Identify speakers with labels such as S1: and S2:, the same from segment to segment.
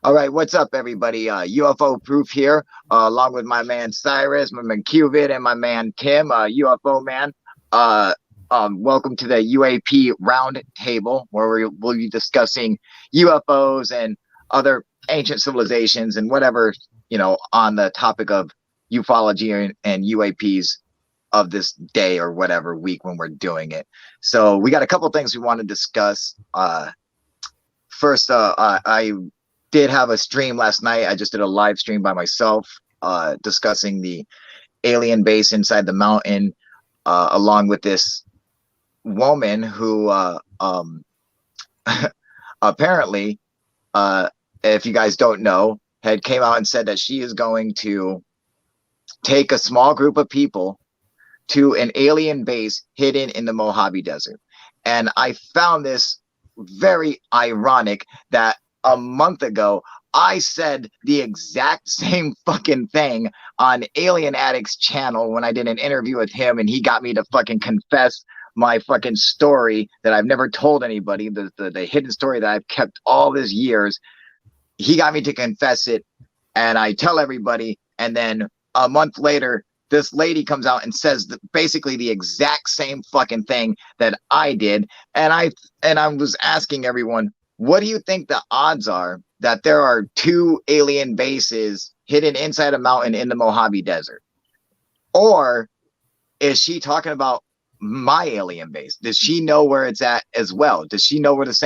S1: All right, what's up, everybody? UFO Proof here, along with my man Cyrus, my man Cubit, and my man Tim, UFO man. Uh, Welcome to the UAP Roundtable, where we'll be discussing UFOs and other ancient civilizations and whatever, on the topic of ufology and UAPs of this day or whatever week when we're doing it. So we got a couple things we want to discuss. First, I did have a stream last night. I just did a live stream by myself, discussing the alien base inside the mountain, along with this woman who apparently, if you guys don't know, had came out and said that she is going to take a small group of people to an alien base hidden in the Mojave Desert. And I found this very ironic that a month ago I said the exact same fucking thing on Alien Addict's channel when I did an interview with him, and he got me to fucking confess my fucking story that I've never told anybody, the hidden story that I've kept all these years. He got me to confess it, and I tell everybody, and then a month later this lady comes out and says basically the exact same fucking thing that I did. And I was asking everyone, what do you think the odds are that there are two alien bases hidden inside a mountain in the Mojave Desert? Or is she talking about my alien base? Does she know where it's at as well? Does she know where has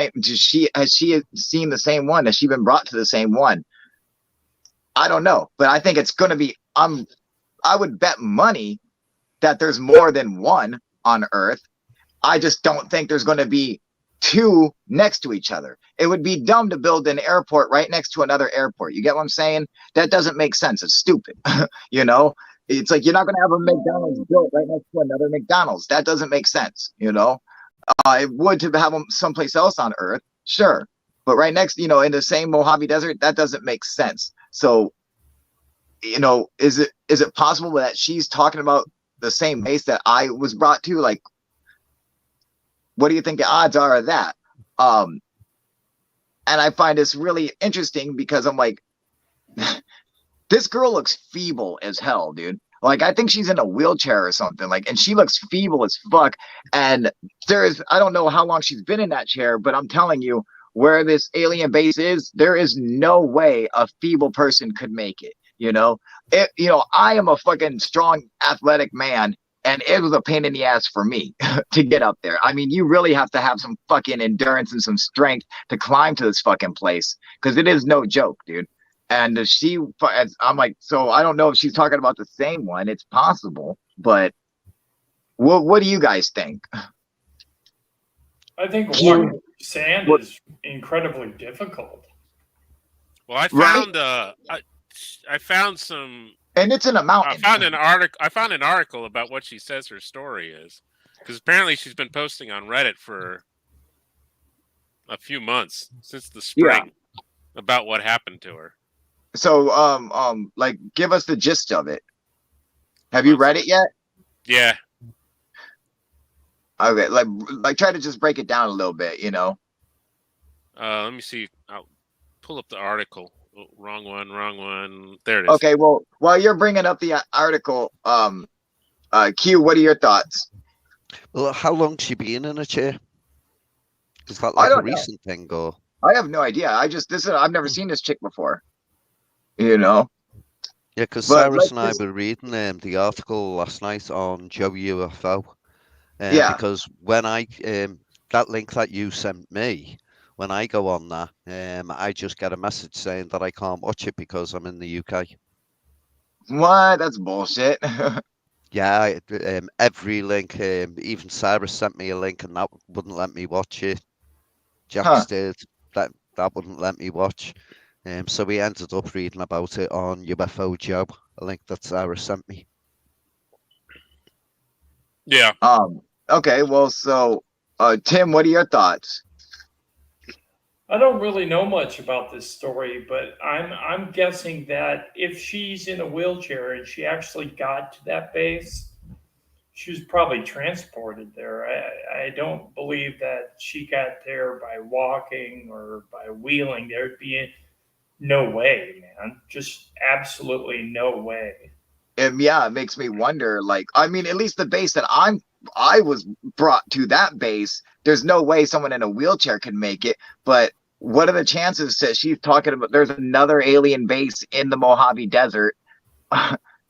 S1: she seen the same one? Has she been brought to the same one? I don't know, but I think it's going to be, I would bet money that there's more than one on Earth. I just don't think there's going to be two next to each other. It would be dumb to build an airport right next to another airport. You get what I'm saying? That doesn't make sense. It's stupid. It's like you're not going to have a McDonald's built right next to another McDonald's. That doesn't make sense. It would to have them someplace else on Earth, sure, but right next, in the same Mojave Desert, that doesn't make sense. So, is it possible that she's talking about the same base that I was brought to? Like, what do you think the odds are of that? And I find this really interesting because I'm like, this girl looks feeble as hell, dude. Like, I think she's in a wheelchair or something. Like, and she looks feeble as fuck. And I don't know how long she's been in that chair, but I'm telling you, where this alien base is, there is no way a feeble person could make it. I am a fucking strong, athletic man, and it was a pain in the ass for me to get up there. I mean, you really have to have some fucking endurance and some strength to climb to this fucking place, because it is no joke, dude. And I'm like, so I don't know if she's talking about the same one. It's possible, but what do you guys think?
S2: I think walking sand is incredibly difficult.
S3: Well, I found I found some,
S1: and it's in a mountain.
S3: I found an article about what she says her story is, because apparently she's been posting on Reddit for a few months, since the spring, about what happened to her.
S1: So, like, give us the gist of it. Have you read it yet?
S3: Yeah.
S1: Okay, like try to just break it down a little bit,
S3: Let me see. I'll pull up the article. Oh, wrong one. There it is.
S1: Okay, well, while you're bringing up the article, Q, what are your thoughts?
S4: Well, how long's she been in a chair? Is that like a recent thing, or?
S1: I have no idea. I've never seen this chick before.
S4: Yeah, because Cyrus and I were reading the article last night on Joe UFO. Because when that link that you sent me, when I go on that, I just get a message saying that I can't watch it because I'm in the UK.
S1: What? That's bullshit.
S4: Yeah, every link, even Cyrus sent me a link and that wouldn't let me watch it. Jax did, that wouldn't let me watch. So we ended up reading about it on UFO Joe, a link that Cyrus sent me.
S3: Yeah.
S1: Okay, well, so Tim, what are your thoughts?
S2: I don't really know much about this story, but I'm guessing that if she's in a wheelchair and she actually got to that base, she was probably transported there. I don't believe that she got there by walking or by wheeling. There'd be no way, man. Just absolutely no way.
S1: And yeah, it makes me wonder, like, I mean, at least the base that I was brought to, that base, there's no way someone in a wheelchair can make it. But what are the chances that she's talking about there's another alien base in the Mojave Desert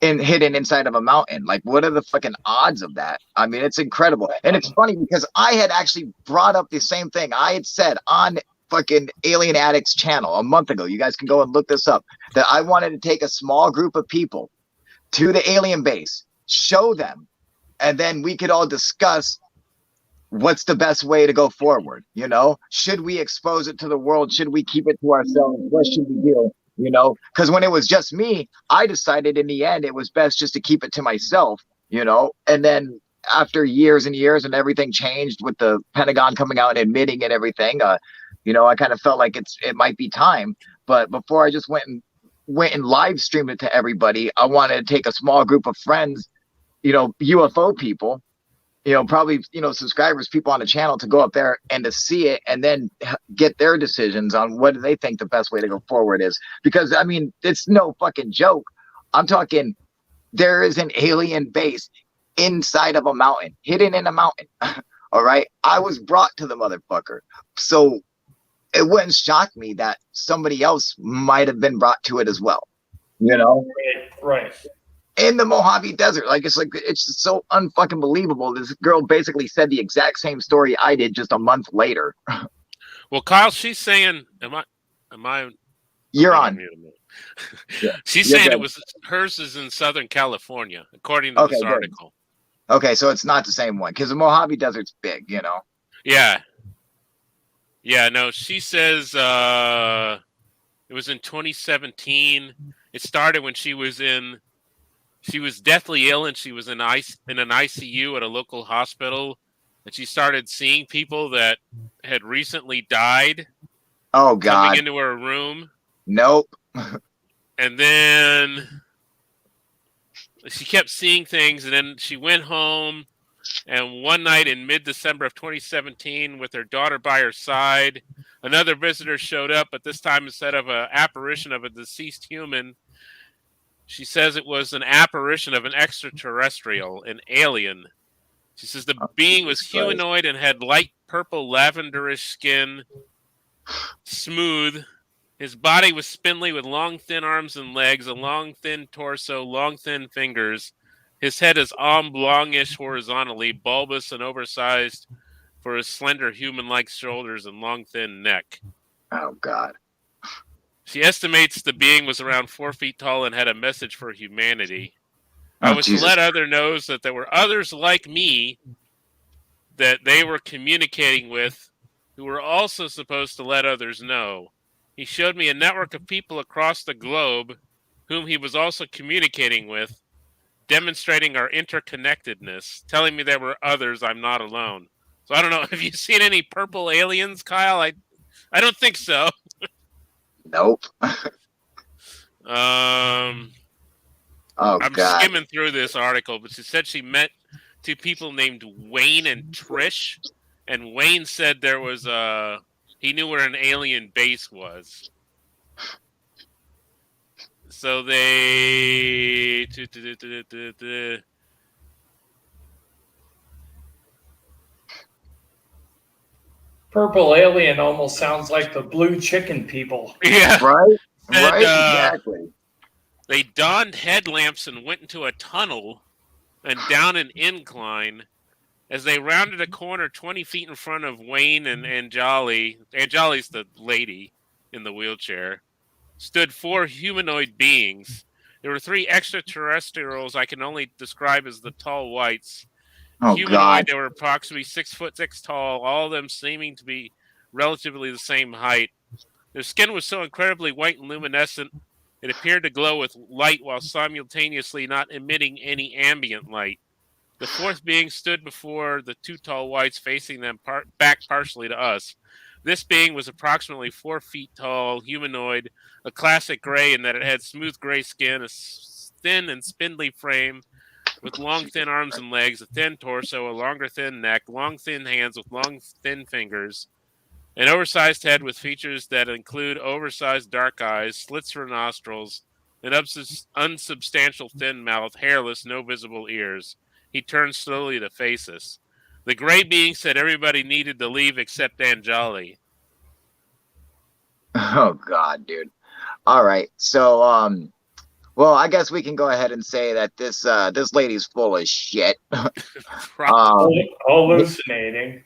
S1: hidden inside of a mountain? Like, what are the fucking odds of that? I mean, it's incredible. And it's funny because I had actually brought up the same thing. I had said on fucking Alien Addicts channel a month ago, you guys can go and look this up, that I wanted to take a small group of people to the alien base, show them, and then we could all discuss what's the best way to go forward. You know, should we expose it to the world? Should we keep it to ourselves? What should we do? You know, because when it was just me, I decided in the end it was best just to keep it to myself, you know. And then after years and years and everything changed with the Pentagon coming out and admitting and everything, you know, I kind of felt like it might be time. But before I just went and live streamed it to everybody, I wanted to take a small group of friends, you know, UFO people, you know, probably, you know, subscribers, people on the channel, to go up there and to see it and then get their decisions on what do they think the best way to go forward is. Because, I mean, it's no fucking joke. I'm talking, there is an alien base inside of a mountain, hidden in a mountain. All right. I was brought to the motherfucker. So it wouldn't shock me that somebody else might have been brought to it as well, you know?
S2: Right.
S1: In the Mojave Desert. Like, it's just so unfucking believable. This girl basically said the exact same story I did just a month later.
S3: Well, Kyle, she's saying, am I?
S1: You're on.
S3: Yeah. She's saying it was, hers is in Southern California, according to this article.
S1: Okay, so it's not the same one, because the Mojave Desert's big, you know?
S3: Yeah. Yeah, no, she says it was in 2017. It started when she was deathly ill, and she was in an ICU at a local hospital, and she started seeing people that had recently died.
S1: Oh, God.
S3: Coming into her room.
S1: Nope.
S3: And then she kept seeing things, and then she went home. And one night in mid-December of 2017, with her daughter by her side, another visitor showed up, but this time instead of an apparition of a deceased human, she says it was an apparition of an extraterrestrial, an alien. She says the being was humanoid and had light purple lavenderish skin, smooth. His body was spindly with long, thin arms and legs, a long, thin torso, long, thin fingers. His head is oblongish horizontally, bulbous and oversized for his slender human-like shoulders and long, thin neck.
S1: Oh, God.
S3: She estimates the being was around 4 feet tall and had a message for humanity.
S1: Oh,
S3: I was to let others know that there were others like me that they were communicating with who were also supposed to let others know. He showed me a network of people across the globe whom he was also communicating with, demonstrating our interconnectedness, telling me there were others, I'm not alone. So I don't know, have you seen any purple aliens, Kyle? I don't think so.
S1: Nope.
S3: I'm skimming through this article, but she said she met two people named Wayne and Trish, and Wayne said there was he knew where an alien base was. So they
S2: Purple alien almost sounds like the blue chicken people.
S3: Yeah.
S1: Right? Right? Exactly.
S3: They donned headlamps and went into a tunnel and down an incline. As they rounded a corner 20 feet in front of Wayne and Anjali, Anjali's the lady in the wheelchair, stood four humanoid beings. There were three extraterrestrials I can only describe as the tall whites.
S1: Oh,
S3: Humanoid,
S1: God.
S3: they were approximately 6'6" tall, all of them seeming to be relatively the same height. Their skin was so incredibly white and luminescent, it appeared to glow with light while simultaneously not emitting any ambient light. The fourth being stood before the two tall whites, facing them back partially to us. This being was approximately 4 feet tall, humanoid, a classic gray in that it had smooth gray skin, a thin and spindly frame with long, thin arms and legs, a thin torso, a longer, thin neck, long, thin hands with long, thin fingers. An oversized head with features that include oversized dark eyes, slits for nostrils, an unsubstantial thin mouth, hairless, no visible ears. He turned slowly to face us. The gray being said everybody needed to leave except Anjali.
S1: Oh God, dude. All right. So well, I guess we can go ahead and say that this lady's full of shit.
S2: Hallucinating.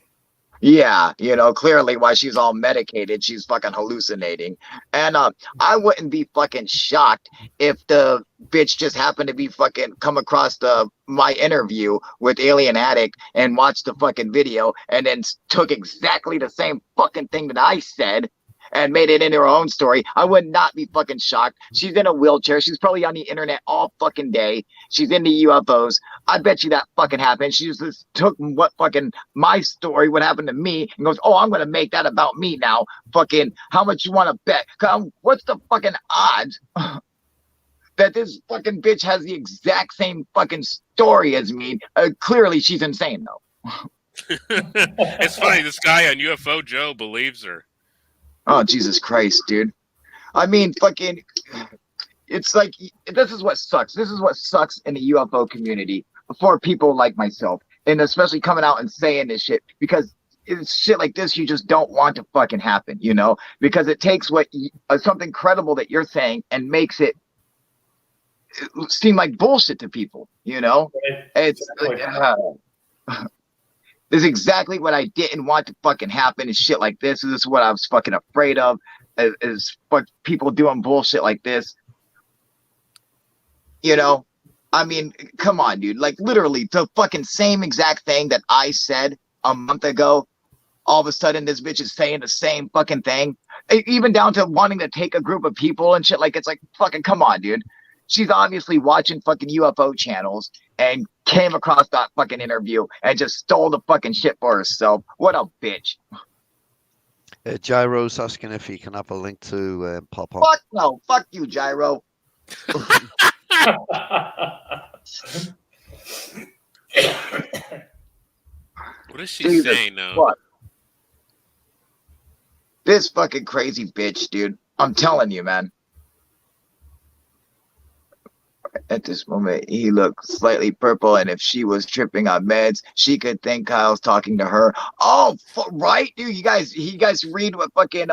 S1: Yeah, clearly while she's all medicated, she's fucking hallucinating. And I wouldn't be fucking shocked if the bitch just happened to be fucking come across my interview with Alien Addict and watched the fucking video and then took exactly the same fucking thing that I said and made it into her own story. I would not be fucking shocked. She's in a wheelchair. She's probably on the internet all fucking day. She's into UFOs. I bet you that fucking happened. She just took what fucking my story, what happened to me, and goes, oh, I'm going to make that about me now. Fucking, how much you want to bet? What's the fucking odds that this fucking bitch has the exact same fucking story as me? Clearly, she's insane, though.
S3: It's funny. This guy on UFO Joe believes her.
S1: Oh, Jesus Christ, dude. I mean, fucking, it's like, this is what sucks. This is what sucks in the UFO community for people like myself. And especially coming out and saying this shit, because it's shit like this you just don't want to fucking happen, because it takes something credible that you're saying and makes it seem like bullshit to people, It's this is exactly what I didn't want to fucking happen and shit like this. This is what I was fucking afraid of is people doing bullshit like this. I mean, come on, dude. Like literally the fucking same exact thing that I said a month ago. All of a sudden this bitch is saying the same fucking thing. Even down to wanting to take a group of people and shit. Like, it's like, fucking come on, dude. She's obviously watching fucking UFO channels and came across that fucking interview and just stole the fucking shit for herself. What a bitch.
S4: Gyro's asking if he can have a link to pop on.
S1: Fuck no. Fuck you, Gyro.
S3: What is she saying now?
S1: What? This fucking crazy bitch, dude. I'm telling you, man. At this moment, he looked slightly purple, and if she was tripping on meds, she could think Kyle's talking to her. Oh, right, dude. You guys read what fucking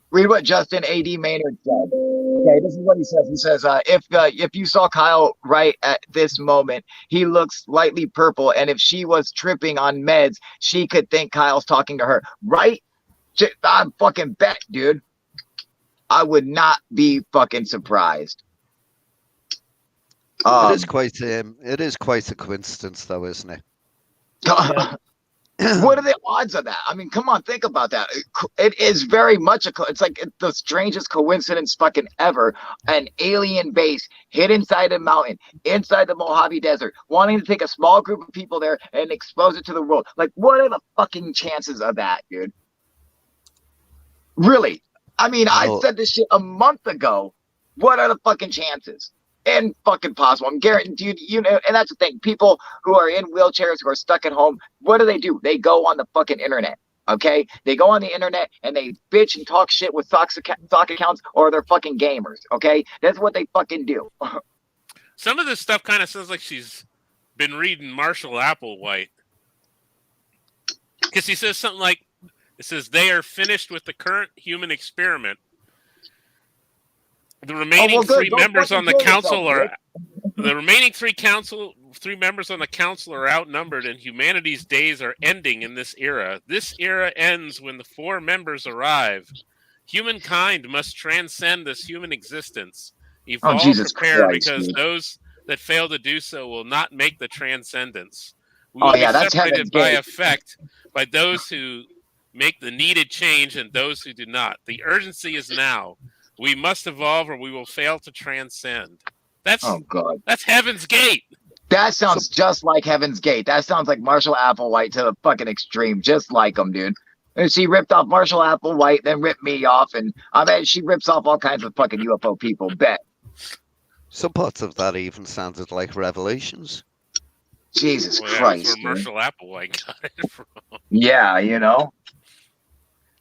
S1: read what Justin A.D. Maynard said. Okay, this is what he says. He says, if you saw Kyle right at this moment, he looks slightly purple, and if she was tripping on meds, she could think Kyle's talking to her. Right? I fucking bet, dude. I would not be fucking surprised.
S4: It is quite a coincidence, though, isn't it?
S1: What are the odds of that? I mean, come on, think about that. It is very much it's like the strangest coincidence fucking ever. An alien base hid inside a mountain, inside the Mojave Desert, wanting to take a small group of people there and expose it to the world. Like, what are the fucking chances of that, dude? Really? I mean, I said this shit a month ago. What are the fucking chances? And fucking possible. I'm guaranteed, and that's the thing. People who are in wheelchairs, who are stuck at home, what do? They go on the fucking internet. Okay? They go on the internet and they bitch and talk shit with stock accounts, or they're fucking gamers. Okay? That's what they fucking do.
S3: Some of this stuff kind of sounds like she's been reading Marshall Applewhite. Because he says something like, it says, they are finished with the current human experiment. The remaining three members on the council are three members on the council are outnumbered, and humanity's days are ending in this era. This era ends when the 4 members arrive. Humankind must transcend this human existence. Evolve, prepare, because those that fail to do so will not make the transcendence. We will be separated by effect by those who make the needed change and those who do not. The urgency is now. We must evolve or we will fail to transcend. That's Heaven's Gate.
S1: That sounds just like Heaven's Gate. That sounds like Marshall Applewhite to the fucking extreme. Just like him, dude. And she ripped off Marshall Applewhite, then ripped me off. And I bet she rips off all kinds of fucking UFO people. Bet.
S4: Some parts of that even sounded like Revelations.
S1: Jesus Christ.
S3: That's where Marshall Applewhite got it from.
S1: Yeah,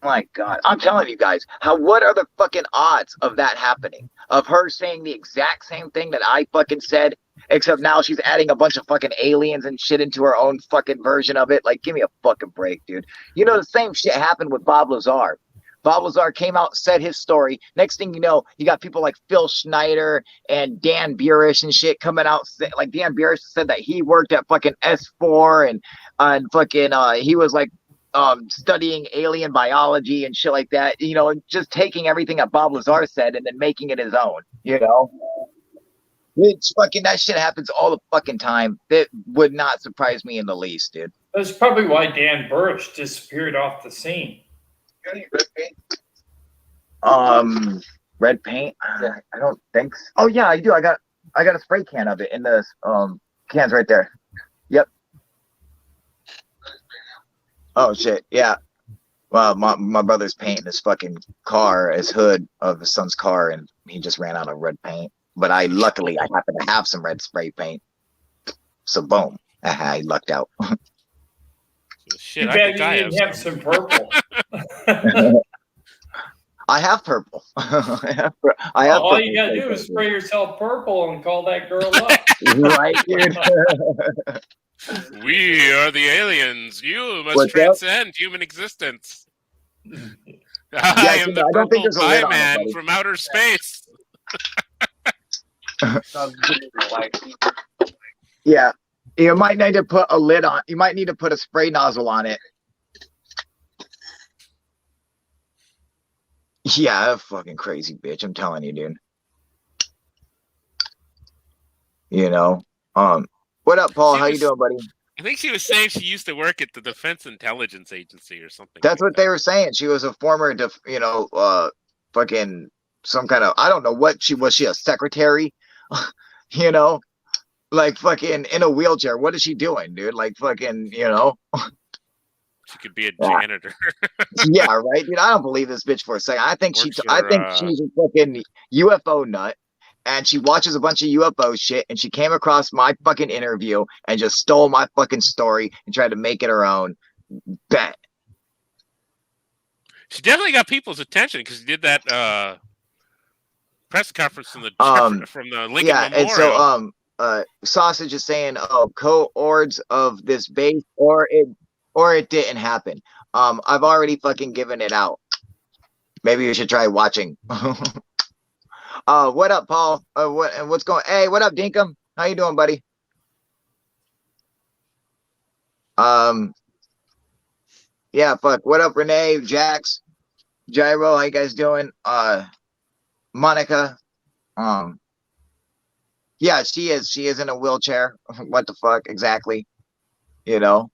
S1: My God, I'm telling you guys, what are the fucking odds of that happening? Of her saying the exact same thing that I fucking said, except now she's adding a bunch of fucking aliens and shit into her own fucking version of it. Like, give me a fucking break, dude. You know, the same shit happened with Bob Lazar. Bob Lazar came out, said his story. Next thing you know, you got people like Phil Schneider and Dan Burish and shit coming out. Like, Dan Burish said that he worked at fucking S4 and fucking he was like studying alien biology and shit like that, you know, just taking everything that Bob Lazar said and then making it his own, you know. It's fucking, that shit happens all the fucking time. That would not surprise me in the least, dude.
S2: That's probably why Dan Burch disappeared off the scene.
S1: Red paint? I don't think so. Oh yeah, I do. I got a spray can of it in the cans right there. Yep. Oh shit, yeah. Well, my brother's painting his fucking car, his hood of his son's car, and he just ran out of red paint. But luckily I happen to have some red spray paint. So boom. I lucked out.
S3: Shit,
S2: you bet you didn't have some purple.
S1: I have purple. I have
S2: all you gotta do is spray yourself purple and call that girl up.
S1: Right, dude.
S3: We are the aliens. You must transcend human existence. I am the purple pie man from outer space.
S1: Yeah. You might need to put a lid on. You might need to put a spray nozzle on it. Yeah, fucking crazy bitch. I'm telling you, dude. You know. What up, Paul? How you doing, buddy?
S3: I think she was saying she used to work at the Defense Intelligence Agency or something.
S1: That's what they were saying. She was a former, fucking some kind of, I don't know what she was. She a secretary? You know, like fucking in a wheelchair. What is she doing, dude? Like fucking, you know.
S3: She could be a janitor.
S1: Yeah, right, dude. I don't believe this bitch for a second. I think she's a fucking UFO nut. And she watches a bunch of UFO shit, and she came across my fucking interview and just stole my fucking story and tried to make it her own. Bet.
S3: She definitely got people's attention because she did that press conference from the Lincoln Memorial.
S1: And so Sausage is saying, co-ords of this base, or it didn't happen. I've already fucking given it out. Maybe you should try watching. What up, Paul? What's going? Hey, what up, Dinkum? How you doing, buddy? Yeah, fuck. What up, Renee, Jax, Gyro? How you guys doing? Monica. Yeah, she is in a wheelchair. What the fuck, exactly? You know.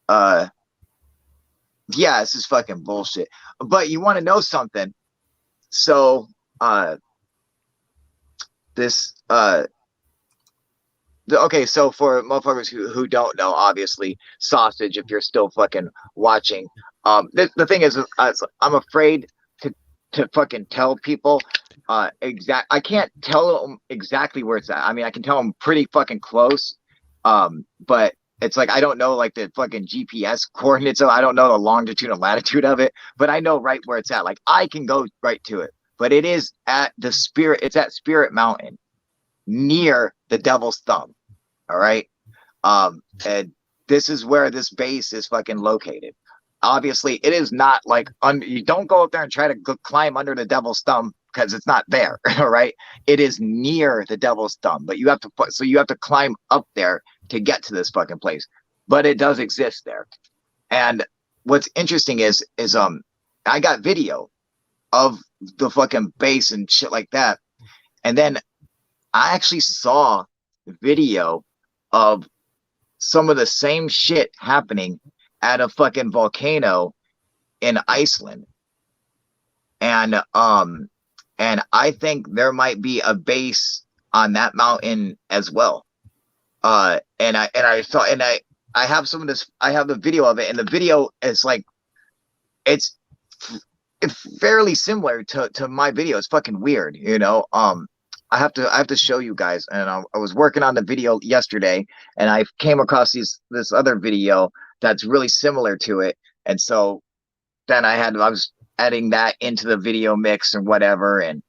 S1: Yeah, this is fucking bullshit. But you want to know something? So. Okay, so for motherfuckers who don't know, obviously, Sausage, if you're still fucking watching, the thing is, I'm afraid to fucking tell people I can't tell them exactly where it's at. I mean, I can tell them pretty fucking close, but it's like I don't know like the fucking GPS coordinates, so I don't know the longitude and latitude of it, but I know right where it's at. Like I can go right to it. But it is at it's at Spirit Mountain, near the Devil's Thumb. All right. And this is where this base is fucking located. Obviously, it is not like you don't go up there and try to climb under the Devil's Thumb because it's not there. All right. It is near the Devil's Thumb, but you have to climb up there to get to this fucking place. But it does exist there. And what's interesting is I got video of the fucking base and shit like that, and then I actually saw video of some of the same shit happening at a fucking volcano in Iceland, and I think there might be a base on that mountain as well. And I saw, and I have some of this. I have the video of it, and the video is like it's fairly similar to my video. It's fucking weird, you know. I have to show you guys, and I was working on the video yesterday, and I came across this other video that's really similar to it, and so then I was adding that into the video mix or whatever, and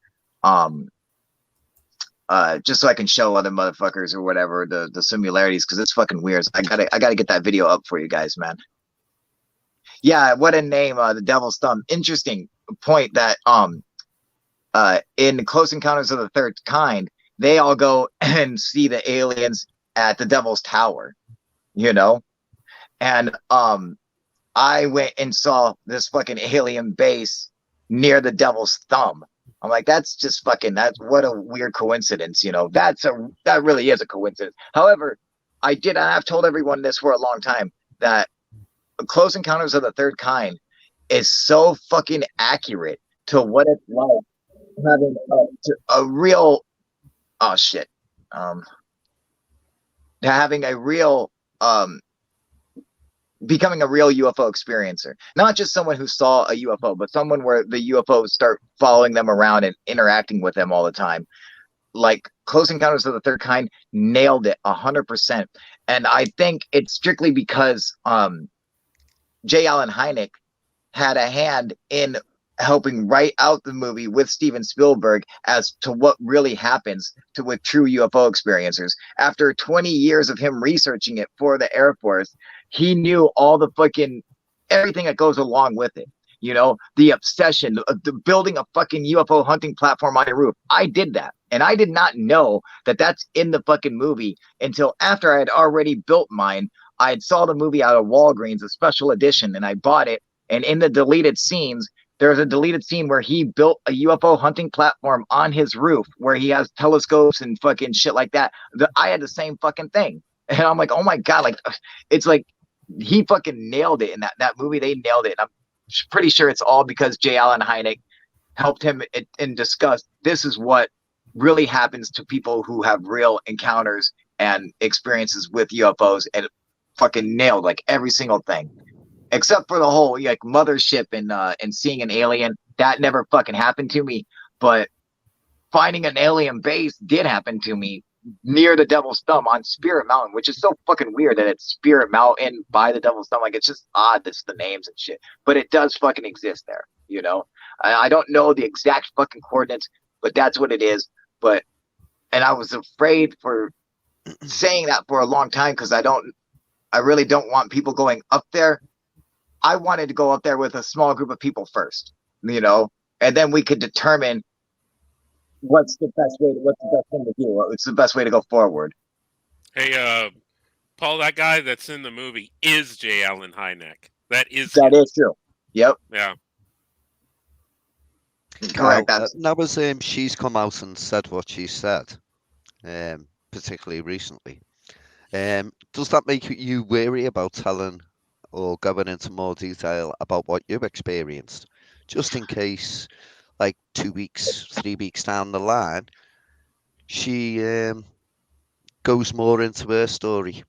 S1: just so I can show other motherfuckers or whatever the similarities, because it's fucking weird. I gotta get that video up for you guys, man. Yeah, what a name, the Devil's Thumb. Interesting point that in Close Encounters of the Third Kind, they all go and see the aliens at the Devil's Tower, you know? And I went and saw this fucking alien base near the Devil's Thumb. I'm like, that's just fucking, that's what a weird coincidence, you know? That really is a coincidence. However, I've told everyone this for a long time, that Close Encounters of the Third Kind is so fucking accurate to what it's like having a real, oh shit, having a real, becoming a real UFO experiencer. Not just someone who saw a UFO, but someone where the UFOs start following them around and interacting with them all the time. Like Close Encounters of the Third Kind nailed it 100%. And I think it's strictly because J. Allen Hynek had a hand in helping write out the movie with Steven Spielberg as to what really happens with true UFO experiencers. After 20 years of him researching it for the Air Force, he knew all the fucking everything that goes along with it. You know, the obsession, the building a fucking UFO hunting platform on your roof. I did that. And I did not know that that's in the fucking movie until after I had already built mine. I had saw the movie out of Walgreens, a special edition, and I bought it. And in the deleted scenes, there's a deleted scene where he built a UFO hunting platform on his roof where he has telescopes and fucking shit like that. I had the same fucking thing. And I'm like, oh my God, like, it's like he fucking nailed it in that movie. They nailed it. And I'm pretty sure it's all because J. Allen Hynek helped him and discussed this is what really happens to people who have real encounters and experiences with UFOs, and fucking nailed like every single thing. Except for the whole like mothership and seeing an alien. That never fucking happened to me. But finding an alien base did happen to me near the Devil's Thumb on Spirit Mountain, which is so fucking weird that it's Spirit Mountain by the Devil's Thumb. Like, it's just odd, that's the names and shit. But it does fucking exist there, you know? I don't know the exact fucking coordinates, but that's what it is. And I was afraid for saying that for a long time because I really don't want people going up there. I wanted to go up there with a small group of people first, you know, and then we could determine what's the best thing to do. What's the best way to go forward.
S3: Hey, Paul, that guy that's in the movie is J. Allen Hynek. That is
S1: true. Yep.
S3: Yeah.
S1: Correct.
S4: That was she's come out and said what she said, particularly recently. Does that make you wary about telling or going into more detail about what you've experienced, just in case, like 2 weeks, 3 weeks down the line, she goes more into her story?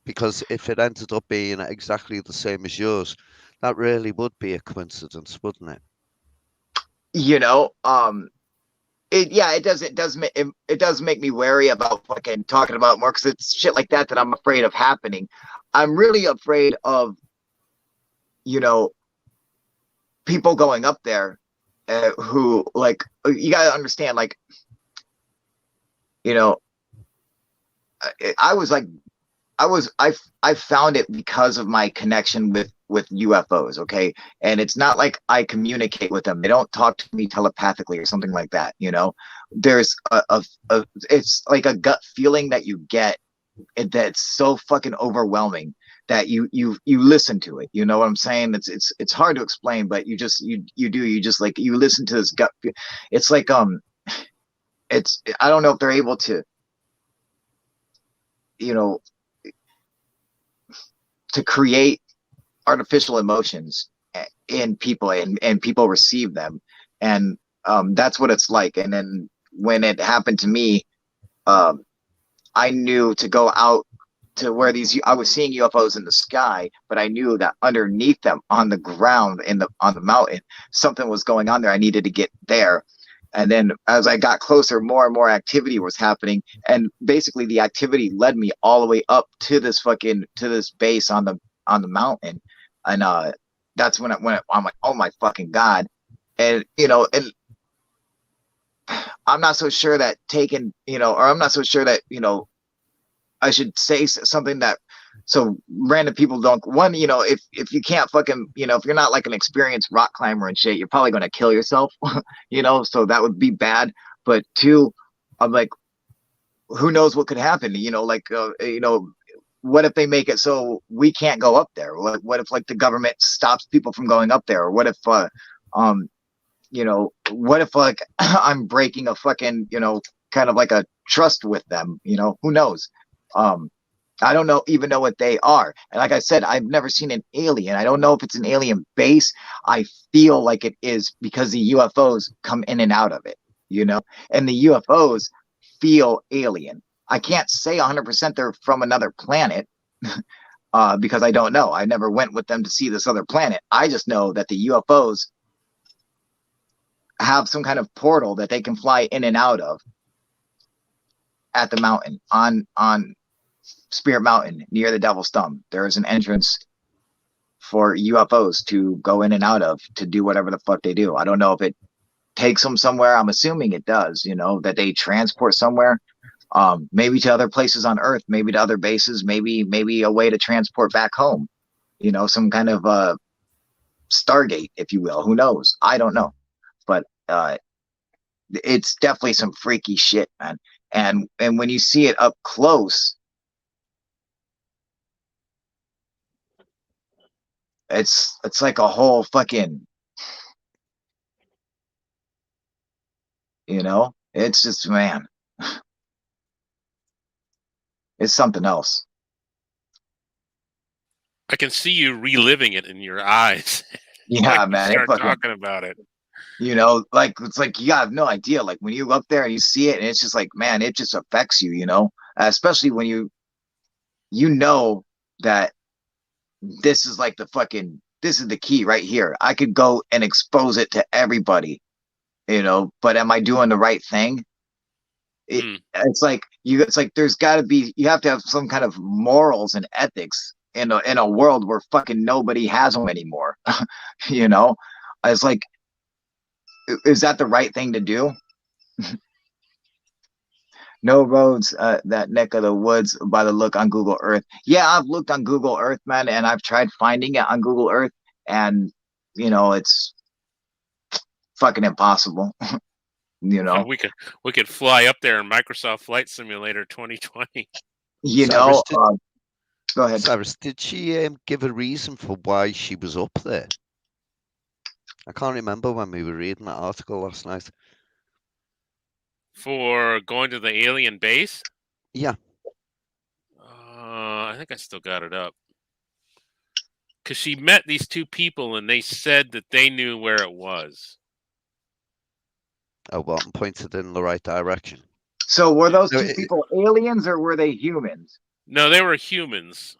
S4: Because if it ended up being exactly the same as yours, that really would be a coincidence, wouldn't it?
S1: You know, it does make me wary about fucking talking about more, because it's shit like that I'm afraid of happening. I'm really afraid of, you know, people going up there who, like, you gotta understand, like, you know, I found it because of my connection with UFOs, okay? And it's not like I communicate with them. They don't talk to me telepathically or something like that, you know? There's it's like a gut feeling that you get that's so fucking overwhelming that you listen to it. You know what I'm saying? It's hard to explain, but you just like, you listen to this gut. It's like, I don't know if they're able to, you know, to create artificial emotions in people, and people receive them. And that's what it's like. And then when it happened to me, I knew to go out to where I was seeing UFOs in the sky, but I knew that underneath them on the ground on the mountain, something was going on there. I needed to get there. And then as I got closer, more and more activity was happening. And basically the activity led me all the way up to this base on the mountain. And that's when I'm like, oh my fucking God. And, you know, and I'm not so sure that taking, you know, or I'm not so sure that, you know, I should say something that so random people don't, one, you know, if you can't fucking, you know, if you're not like an experienced rock climber and shit, you're probably going to kill yourself, you know, so that would be bad. But two, I'm like, who knows what could happen, you know, like, you know, what if they make it so we can't go up there? What if like the government stops people from going up there? Or what if, you know, what if like I'm breaking a fucking, you know, kind of like a trust with them, you know, who knows? I don't even know what they are. And like I said, I've never seen an alien. I don't know if it's an alien base. I feel like it is because the UFOs come in and out of it, you know, and the UFOs feel alien. I can't say 100% they're from another planet because I don't know. I never went with them to see this other planet. I just know that the UFOs have some kind of portal that they can fly in and out of at the mountain on Spirit Mountain near the Devil's Thumb. There is an entrance for UFOs to go in and out of to do whatever the fuck they do. I don't know if it takes them somewhere. I'm assuming it does, you know, that they transport somewhere, maybe to other places on Earth, maybe to other bases, maybe a way to transport back home, you know, some kind of Stargate, if you will. Who knows? I don't know. But it's definitely some freaky shit, man. And when you see it up close, it's like a whole fucking, you know, it's just, man, it's something else.
S3: I can see you reliving it in your eyes.
S1: Yeah,
S3: like
S1: man.
S3: Start talking about it.
S1: You know, like it's like you have no idea. Like when you go up there and you see it, and it's just like, man, it just affects you. You know, especially when you know that this is like this is the key right here. I could go and expose it to everybody, you know, but am I doing the right thing? It's like it's like there's got to be, you have to have some kind of morals and ethics in a world where fucking nobody has them anymore. You know, it's like, is that the right thing to do? No roads, that neck of the woods by the look on Google Earth. Yeah, I've looked on Google Earth, man, and I've tried finding it on Google Earth, and you know, it's fucking impossible. You know,
S3: we could fly up there in Microsoft Flight Simulator 2020.
S1: You know, go ahead.
S4: Cyrus, did she give a reason for why she was up there? I can't remember when we were reading that article last night.
S3: For going to the alien base?
S4: Yeah.
S3: I think I still got it up. Because she met these two people and they said that they knew where it was.
S4: Oh, well, and pointed in the right direction.
S1: So were those two people aliens or were they humans?
S3: No, they were humans.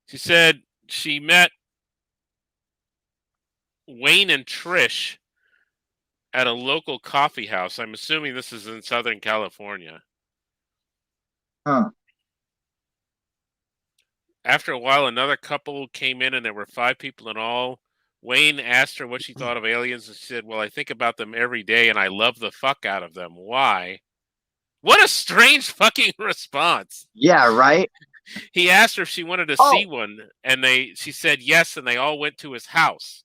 S3: She said she met Wayne and Trish at a local coffee house. I'm assuming this is in Southern California.
S1: Huh.
S3: After a while, another couple came in and there were 5 people in all. Wayne asked her what she thought of aliens and she said, well, I think about them every day and I love the fuck out of them. Why? What a strange fucking response.
S1: Yeah, right?
S3: He asked her if she wanted to see one and she said yes, and they all went to his house.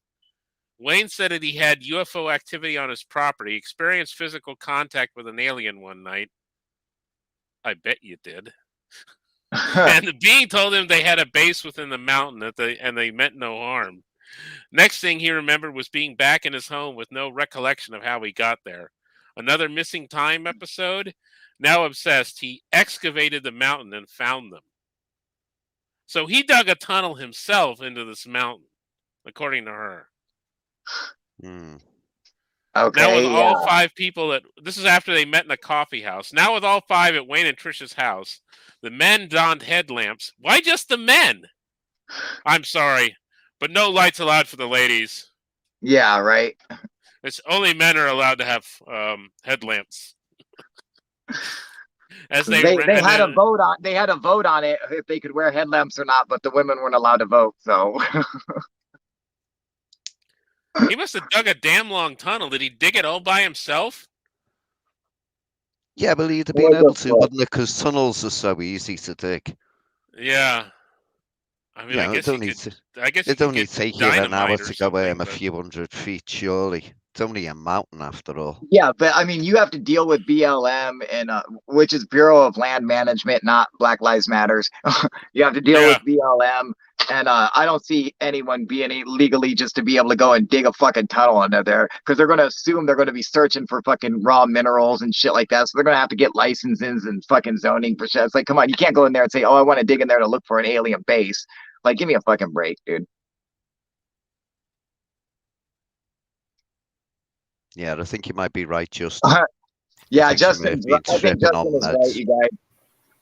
S3: Wayne said that he had UFO activity on his property, experienced physical contact with an alien one night. I bet you did. And the being told him they had a base within the mountain and they meant no harm. Next thing he remembered was being back in his home with no recollection of how he got there. Another missing time episode. Now obsessed, he excavated the mountain and found them. So he dug a tunnel himself into this mountain, according to her.
S1: Okay.
S3: Now with all 5 people this is after they met in a coffee house. Now with all 5 at Wayne and Trish's house, the men donned headlamps. Why just the men? I'm sorry, but no lights allowed for the ladies.
S1: Yeah, right.
S3: It's only men are allowed to have headlamps. As they
S1: had a vote on it if they could wear headlamps or not, but the women weren't allowed to vote. So
S3: He must have dug a damn long tunnel. Did he dig it all by himself?
S4: Yeah, but he'd have been able to, wouldn't it? Because tunnels are so easy to dig.
S3: Yeah. I mean, I guess
S4: it only take you an hour to go a few hundred feet, surely. It's only a mountain after all.
S1: Yeah, but I mean, you have to deal with BLM and which is Bureau of Land Management, not Black Lives Matters. You have to deal with BLM, and I don't see anyone being legally just to be able to go and dig a fucking tunnel under there, because they're going to assume they're going to be searching for fucking raw minerals and shit like that. So they're going to have to get licenses and fucking zoning for shit. It's like, come on, you can't go in there and say, oh, I want to dig in there to look for an alien base. Like, give me a fucking break, dude.
S4: Yeah, I think you might be right, Justin.
S1: Yeah, Justin. I think Justin is right, you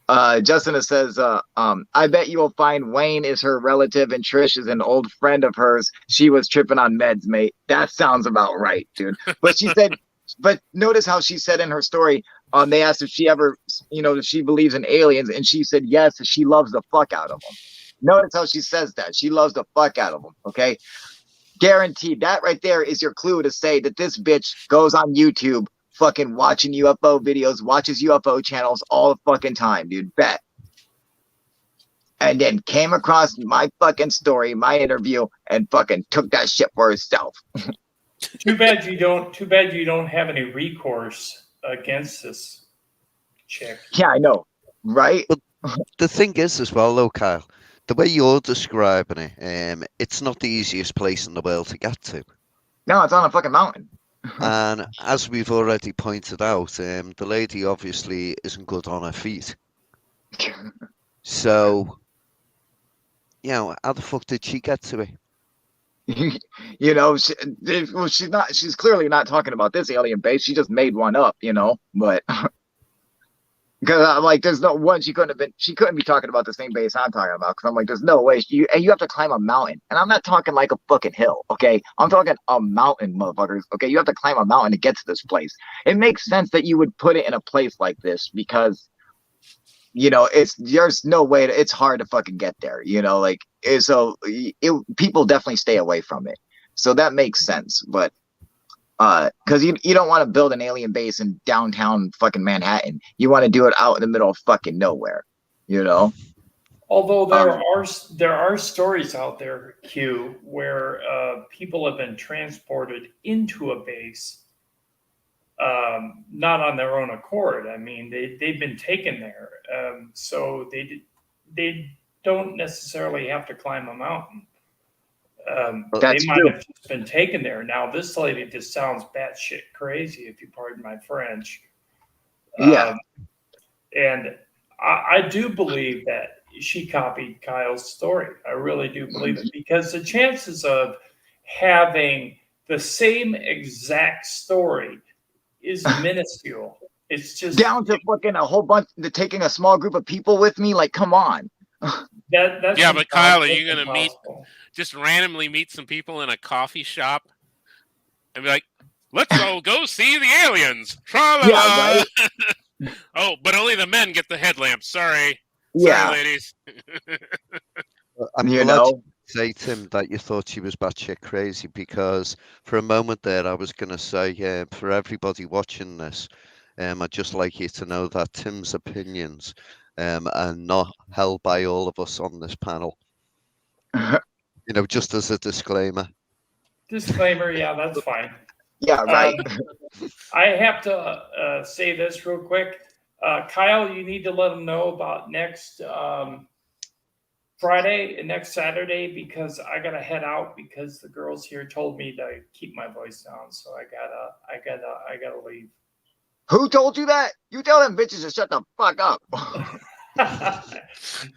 S1: guys. Justin says, I bet you will find Wayne is her relative and Trish is an old friend of hers. She was tripping on meds, mate. That sounds about right, dude. But she said, but notice how she said in her story, they asked if she ever, if she believes in aliens, and she said yes, she loves the fuck out of them. Notice how she says that. She loves the fuck out of them, okay? Guaranteed. That right there is your clue to say that this bitch goes on YouTube fucking watching UFO videos, watches UFO channels all the fucking time, dude. Bet. And then came across my fucking story, my interview, and fucking took that shit for herself.
S2: Too bad you don't have any recourse against this chick.
S1: Yeah, I know. Right?
S4: But the thing is as well, though, Kyle, the way you're describing it, it's not the easiest place in the world to get to.
S1: No, it's on a fucking mountain.
S4: And as we've already pointed out, the lady obviously isn't good on her feet. So, how the fuck did she get to it?
S1: She's clearly not talking about this alien base. She just made one up, but because I'm like, there's no one, she couldn't be talking about the same base I'm talking about. Because I'm like, there's no way. You have to climb a mountain, and I'm not talking like a fucking hill, okay? I'm talking a mountain, motherfuckers. Okay, you have to climb a mountain to get to this place. It makes sense that you would put it in a place like this because, there's no way. It's hard to fucking get there, people definitely stay away from it. So that makes sense, but. Because you don't want to build an alien base in downtown fucking Manhattan. You want to do it out in the middle of fucking nowhere,
S2: Although there are stories out there, Q, where people have been transported into a base, not on their own accord. I mean, they've been taken there, so they don't necessarily have to climb a mountain. They might have just been taken there. Now, this lady just sounds batshit crazy, if you pardon my French.
S1: Yeah.
S2: And I do believe that she copied Kyle's story. I really do believe it, because the chances of having the same exact story is minuscule. It's just
S1: down to fucking a whole bunch, taking a small group of people with me. Like, come on.
S2: That's
S3: but Kyle, are you going to just randomly meet some people in a coffee shop and be like, let's all go see the aliens. Tra-la-la.
S1: Yeah, right?
S3: Oh, but only the men get the headlamps. Sorry.
S1: Yeah.
S3: Sorry, ladies.
S4: I'm glad you say, Tim, that you thought she was batshit crazy, because for a moment there I was going to say, for everybody watching this, I'd just like you to know that Tim's opinions are not held by all of us on this panel. Just as a disclaimer.
S2: Disclaimer, yeah, that's fine.
S1: Yeah, right.
S2: I have to say this real quick. Kyle, you need to let them know about next Friday and next Saturday, because I gotta head out because the girls here told me to keep my voice down. So I gotta leave.
S1: Who told you that? You tell them bitches to shut the fuck up.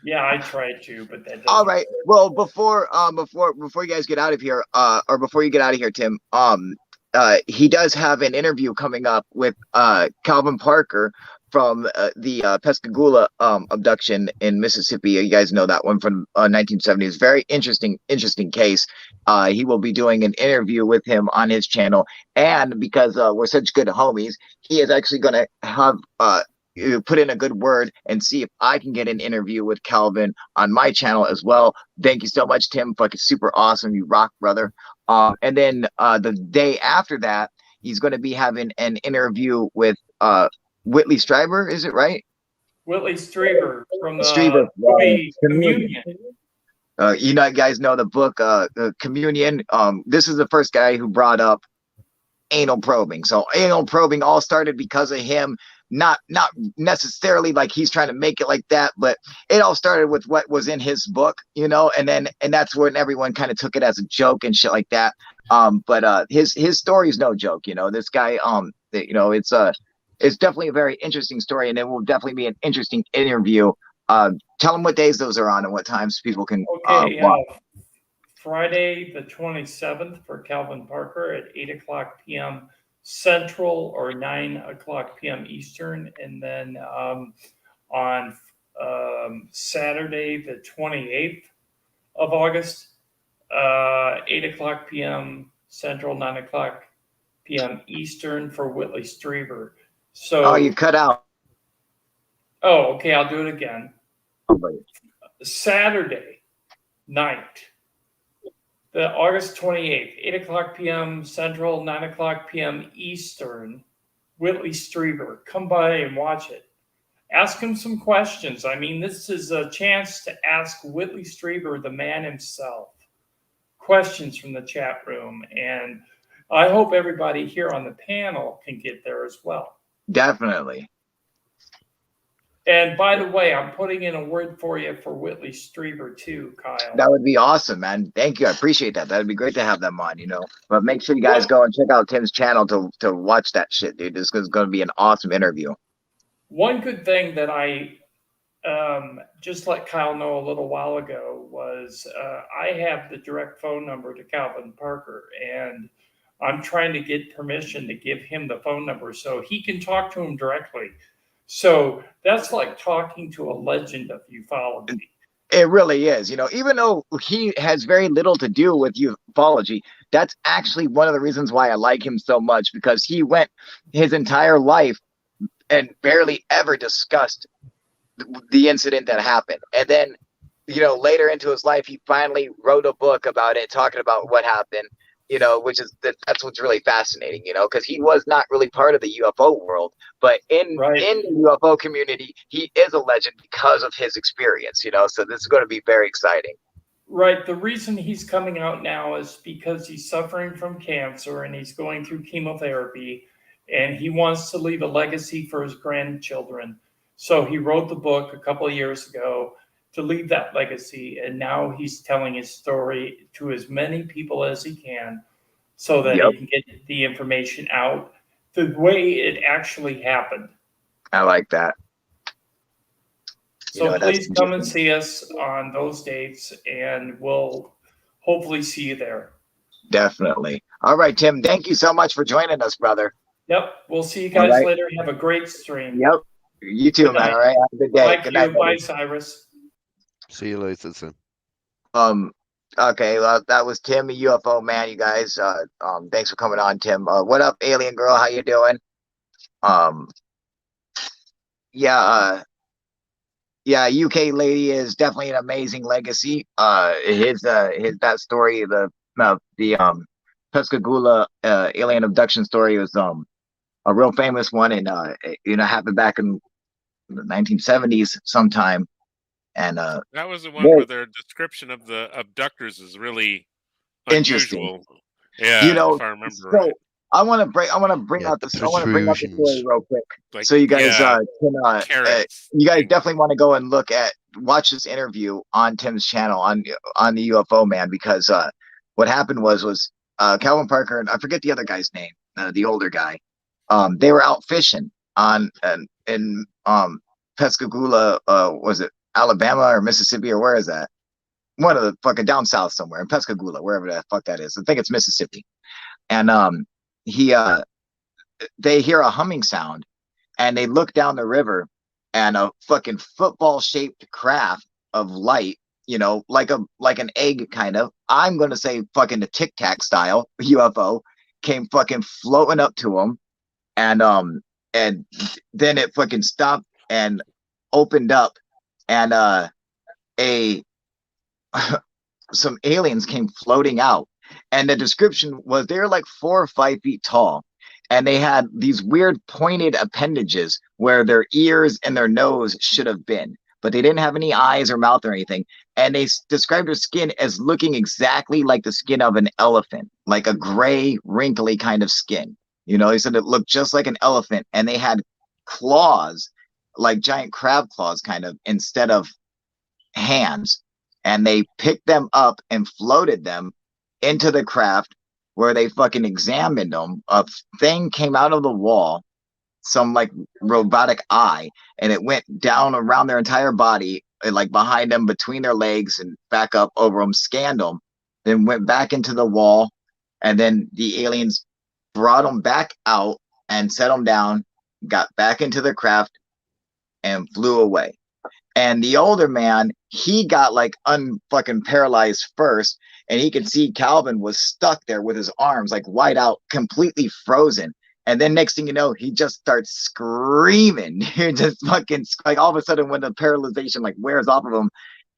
S2: Yeah, I tried to, but that doesn't.
S1: All right. Well, before you guys get out of here, or before you get out of here, Tim, he does have an interview coming up with Calvin Parker from the Pascagoula abduction in Mississippi. You guys know that one from 1970s. Very interesting case. He will be doing an interview with him on his channel, and because we're such good homies, he is actually going to have put in a good word and see if I can get an interview with Calvin on my channel as well. Thank you so much, Tim. Fucking super awesome. You rock, brother. And then the day after that, he's going to be having an interview with Whitley Strieber. Is it right?
S2: Whitley Strieber from the movie Communion.
S1: You guys know the book Communion. This is the first guy who brought up anal probing. So anal probing all started because of him. Not necessarily like he's trying to make it like that, but it all started with what was in his book, and that's when everyone kind of took it as a joke and shit like that. But his story is no joke. This guy, it's definitely a very interesting story, and it will definitely be an interesting interview. Tell them what days those are on and what times people can watch.
S2: Friday the 27th for Calvin Parker at 8:00 p.m. Central or 9:00 p.m. Eastern, and then on Saturday the 28th of August, 8:00 p.m. Central, 9:00 p.m. Eastern for Whitley Strieber. So
S1: you cut out.
S2: Oh, okay, I'll do it again. Saturday night, the August 28th, 8:00 p.m. Central, 9:00 p.m. Eastern, Whitley Strieber. Come by and watch it. Ask him some questions. I mean, this is a chance to ask Whitley Strieber, the man himself, questions from the chat room. And I hope everybody here on the panel can get there as well.
S1: Definitely.
S2: And by the way, I'm putting in a word for you for Whitley Strieber too, Kyle.
S1: That would be awesome, man. Thank you. I appreciate that. That'd be great to have them on, But make sure you guys go and check out Tim's channel to watch that shit, dude. This is going to be an awesome interview.
S2: One good thing that I just let Kyle know a little while ago was I have the direct phone number to Calvin Parker, and I'm trying to get permission to give him the phone number so he can talk to him directly. So that's like talking to a legend if you follow me.
S1: It really is. Even though he has very little to do with ufology, that's actually one of the reasons why I like him so much, because he went his entire life and barely ever discussed the incident that happened. And then, later into his life, he finally wrote a book about it, talking about what happened, which is that's what's really fascinating, because he was not really part of the UFO world, but in the UFO community, he is a legend because of his experience, so this is going to be very exciting.
S2: Right. The reason he's coming out now is because he's suffering from cancer and he's going through chemotherapy, and he wants to leave a legacy for his grandchildren. So he wrote the book a couple of years ago to leave that legacy, and now he's telling his story to as many people as he can so that he can get the information out the way it actually happened.
S1: I like that.
S2: So please come and see us on those dates, and we'll hopefully see you there.
S1: Definitely. All right, Tim, thank you so much for joining us, brother.
S2: Yep. We'll see you guys later. Have a great stream.
S1: Yep. You too, man. All right. Have a good day.
S2: Good night. Bye, Cyrus.
S4: See you later, Tim.
S1: Okay, well, that was Tim, a UFO man, you guys. Thanks for coming on, Tim. What up, alien girl? How you doing? Yeah, UK lady is definitely an amazing legacy. His that story, the Pascagoula alien abduction story was a real famous one, and happened back in the 1970s sometime. And
S3: that was the one where their description of the abductors is really unusual. Yeah, if I remember right.
S1: I want to bring out the story real quick, so you guys you guys definitely want to watch this interview on Tim's channel on the UFO man, because what happened was Calvin Parker and I forget the other guy's name, the older guy. They were out fishing in Pascagoula, was it Alabama or Mississippi, or where is that? One of the fucking down south somewhere in Pascagoula, wherever the fuck that is. I think it's Mississippi. And they hear a humming sound, and they look down the river, and a fucking football shaped craft of light, like an egg kind of. I'm gonna say fucking the Tic Tac style UFO came fucking floating up to them, and and then it fucking stopped and opened up, and a some aliens came floating out, and the description was they were like 4 or 5 feet tall, and they had these weird pointed appendages where their ears and their nose should have been, but they didn't have any eyes or mouth or anything. And they described their skin as looking exactly like the skin of an elephant, like a gray, wrinkly kind of skin. You know, they said it looked just like an elephant, and they had claws, like giant crab claws, kind of, instead of hands. And they picked them up and floated them into the craft, where they fucking examined them. A thing came out of the wall, some like robotic eye, and it went down around their entire body, and like behind them, between their legs, and back up over them, scanned them, then went back into the wall, and then the aliens brought them back out and set them down, got back into the craft, and flew away. And the older man, he got like unfucking paralyzed first, and he could see Calvin was stuck there with his arms like wide out, completely frozen. And then next thing you know, he just starts screaming. He just fucking, like, all of a sudden when the paralyzation like wears off of him,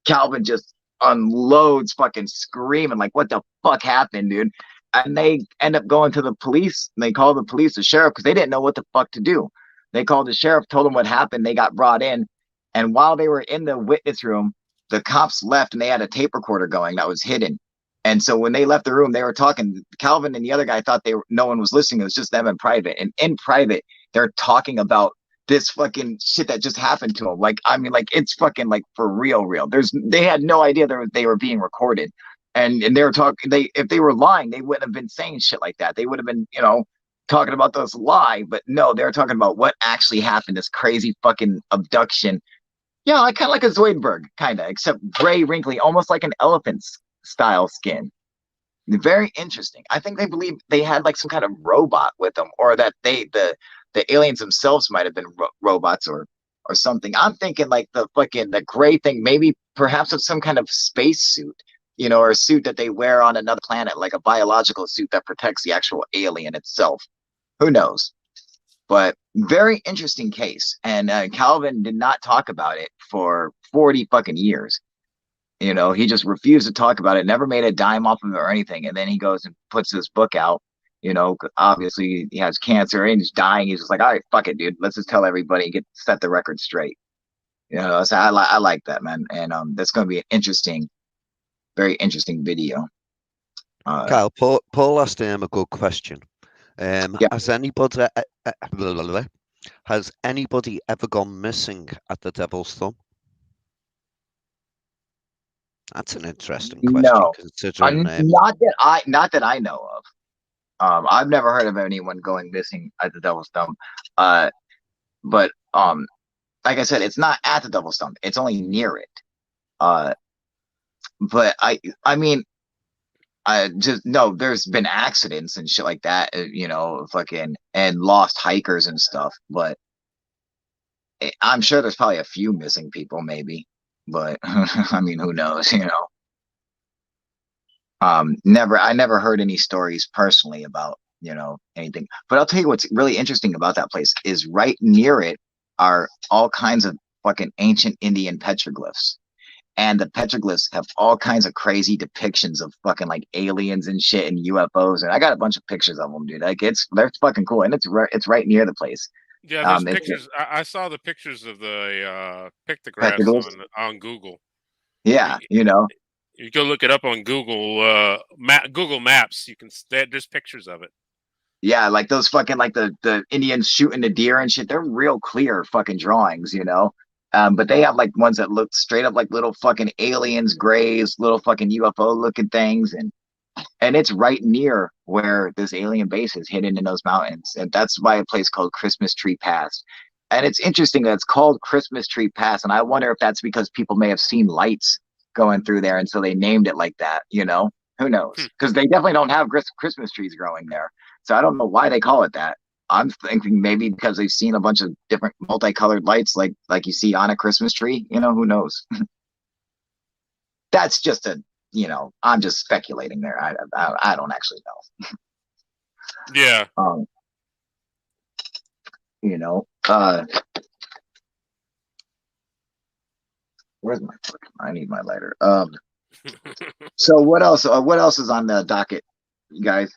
S1: Calvin just unloads fucking screaming like, what the fuck happened, dude? And they end up going to the police, and they call the police, the sheriff, because they didn't know what the fuck to do. They called the sheriff, told them what happened. They got brought in. And while they were in the witness room, the cops left, and they had a tape recorder going that was hidden. And so when they left the room, they were talking. Calvin and the other guy thought no one was listening. It was just them in private. And in private, they're talking about this fucking shit that just happened to them. Like, I mean, like, it's fucking like for real. They had no idea they were being recorded. And they were talking. If they were lying, they wouldn't have been saying shit like that. They would have been, talking about this lie. But no, they're talking about what actually happened. This crazy fucking abduction. Yeah, like kind of like a Zoidberg, kind of, except gray, wrinkly, almost like an elephant's style skin. Very interesting. I think they believe they had like some kind of robot with them, or that the aliens themselves might have been robots or something. I'm thinking like the gray thing, maybe perhaps it's some kind of space suit, or a suit that they wear on another planet, like a biological suit that protects the actual alien itself. Who knows? But very interesting case. And Calvin did not talk about it for 40 fucking years. He just refused to talk about it, never made a dime off of it or anything. And then he goes and puts this book out. Obviously he has cancer and he's dying. He's just like, all right, fuck it, dude. Let's just tell everybody and set the record straight. So I like that, man. And that's going to be an very interesting video.
S4: Kyle, Paul asked him a good question.
S1: Yeah.
S4: Has anybody ever gone missing at the Devil's Thumb? That's an interesting question.
S1: No,
S4: considering
S1: not that I know of. I've never heard of anyone going missing at the Devil's Thumb. But like I said, it's not at the Devil's Thumb. It's only near it. But I mean, just no, there's been accidents and shit like that, fucking, and lost hikers and stuff. But I'm sure there's probably a few missing people, maybe. But I mean, who knows? I never heard any stories personally about anything. But I'll tell you what's really interesting about that place is right near it are all kinds of fucking ancient Indian petroglyphs. And the petroglyphs have all kinds of crazy depictions of fucking like aliens and shit and UFOs. And I got a bunch of pictures of them, dude. Like they're fucking cool, and it's right near the place.
S3: Yeah, there's pictures. I saw the pictures of the pictographs on Google.
S1: Yeah,
S3: you go look it up on Google Google Maps. There's pictures of it.
S1: Yeah, like those fucking like the Indians shooting the deer and shit. They're real clear fucking drawings, But they have like ones that look straight up like little fucking aliens, grays, little fucking UFO looking things, and it's right near where this alien base is, hidden in those mountains. And that's by a place called Christmas Tree Pass. And it's interesting that it's called Christmas Tree Pass. And I wonder if that's because people may have seen lights going through there, and so they named it like that, Who knows? Because they definitely don't have Christmas trees growing there. So I don't know why they call it that. I'm thinking maybe because they've seen a bunch of different multicolored lights like you see on a Christmas tree. Who knows? That's just I'm just speculating there. I don't actually know.
S3: Yeah.
S1: You know, where's my? I need my lighter. So what else? What else is on the docket, you guys?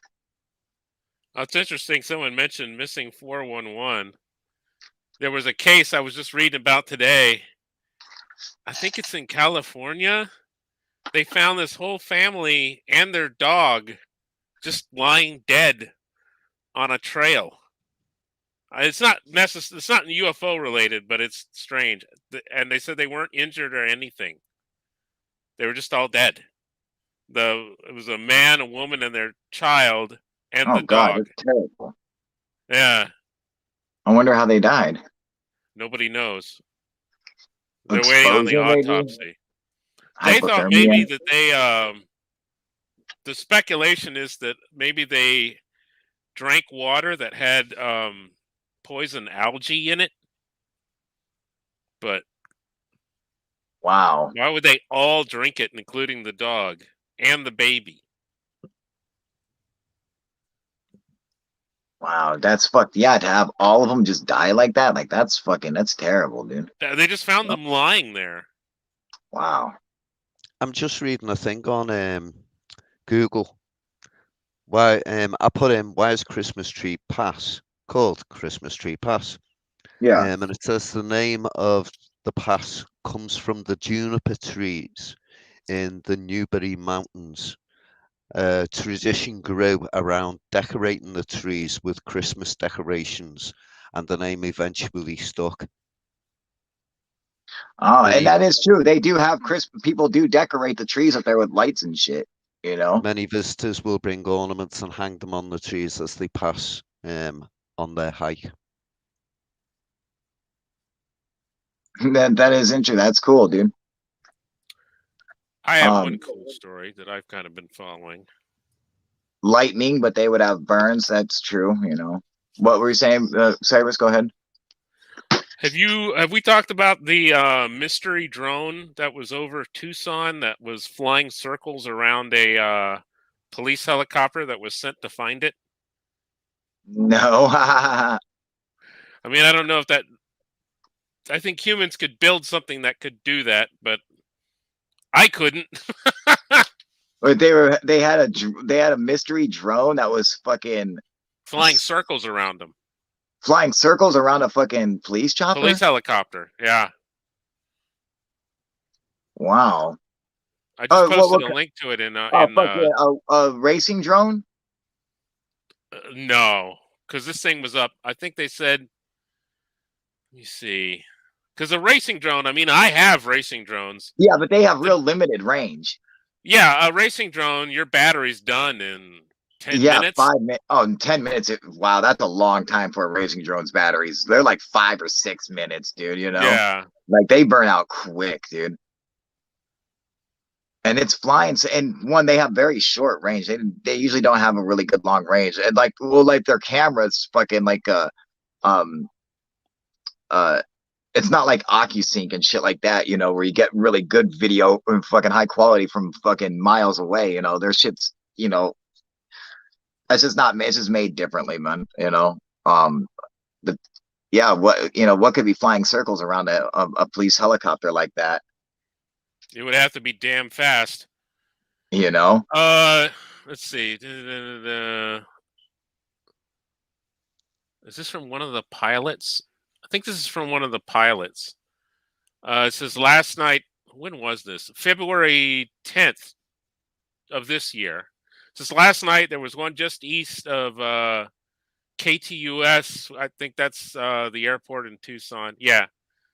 S3: Oh, it's interesting. Someone mentioned missing 411. There was a case I was just reading about today. I think it's in California. They found this whole family and their dog just lying dead on a trail. It's not necessarily, it's not UFO related, but it's strange. And they said they weren't injured or anything. They were just all dead. It was a man, a woman, and their child, and
S1: Oh
S3: the
S1: God,
S3: dog.
S1: it's terrible.
S3: Yeah.
S1: I wonder how they died.
S3: Nobody knows. They're waiting on the autopsy. They thought
S1: Hypothermia.
S3: maybe that they the speculation is that maybe they drank water that had poison algae in it. But
S1: wow,
S3: why would they all drink it, including the dog and the baby?
S1: wow, that's fucked. Yeah, to have all of them just die like that, like that's terrible, dude.
S3: They just found them lying there.
S1: Wow.
S4: I'm just reading a thing on Google. Why I put in why is Christmas tree pass called Christmas tree pass?
S1: Yeah.
S4: And it says the name of the pass comes from the juniper trees in the Newberry Mountains. Tradition grew around decorating the trees with Christmas decorations, and the name eventually stuck.
S1: Oh, and that is true. They do have people do decorate the trees up there with lights and shit, you know.
S4: Many visitors will bring ornaments and hang them on the trees as they pass on their hike.
S1: That is interesting. That's cool, dude.
S3: I have one cool story that I've kind of been following.
S1: Lightning, but they would have burns. That's true, you know. What were you saying, Cyrus? Go ahead.
S3: Have we talked about the mystery drone that was over Tucson that was flying circles around a police helicopter that was sent to find it?
S1: No.
S3: I mean, I don't know if that. I think humans could build something that could do that, but I couldn't.
S1: But they had a mystery drone that was fucking
S3: flying circles around them.
S1: Flying circles around a fucking police chopper?
S3: Police helicopter, yeah.
S1: Wow.
S3: I just posted a link to it in
S1: a racing drone?
S3: No, because this thing was up. I think they said, let me see. Because a racing drone, I mean, I have racing drones.
S1: Yeah, but they have real limited range.
S3: Yeah, a racing drone, your battery's done in 10 minutes.
S1: 5 minutes. Oh, in 10 minutes. Wow, that's a long time for a racing drone's batteries. They're like 5 or 6 minutes, dude, you know?
S3: Yeah.
S1: Like, they burn out quick, dude. And it's flying. And one, they have very short range. They usually don't have a really good long range. And like, well, like their cameras fucking like it's not like OcuSync and shit like that, you know, where you get really good video and fucking high quality from fucking miles away, you know. Their shit's, you know, it's just made differently, man, you know. What could be flying circles around a police helicopter like that?
S3: It would have to be damn fast.
S1: You know?
S3: Let's see. Is this from one of the pilots? I think this is from one of the pilots. It says last night, when was this? February 10th of this year. It says last night there was one just east of KTUS. I think that's the airport in Tucson. Yeah,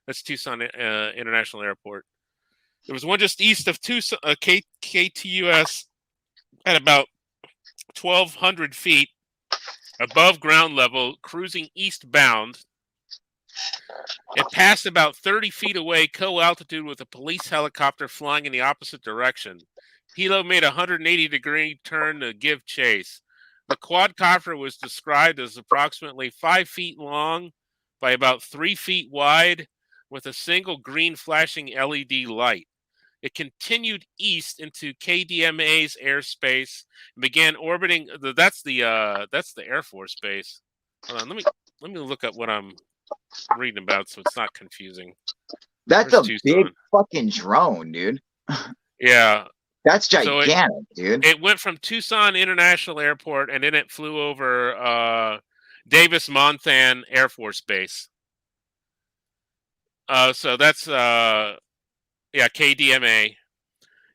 S3: that's Tucson International Airport. There was one just east of Tucson, KTUS at about 1,200 feet above ground level, cruising eastbound. It passed about 30 feet away, co-altitude with a police helicopter flying in the opposite direction. Helo made a 180-degree turn to give chase. The quadcopter was described as approximately 5 feet long by about 3 feet wide with a single green flashing LED light. It continued east into KDMA's airspace and began orbiting. That's the Air Force Base. Hold on, let me let me look up what I'm reading about so it's not confusing.
S1: That's
S3: Where's
S1: a
S3: Tucson?
S1: big fucking drone, dude.
S3: Yeah.
S1: That's gigantic, dude.
S3: It went from Tucson International Airport, and then it flew over Davis-Monthan Air Force Base. So that's KDMA.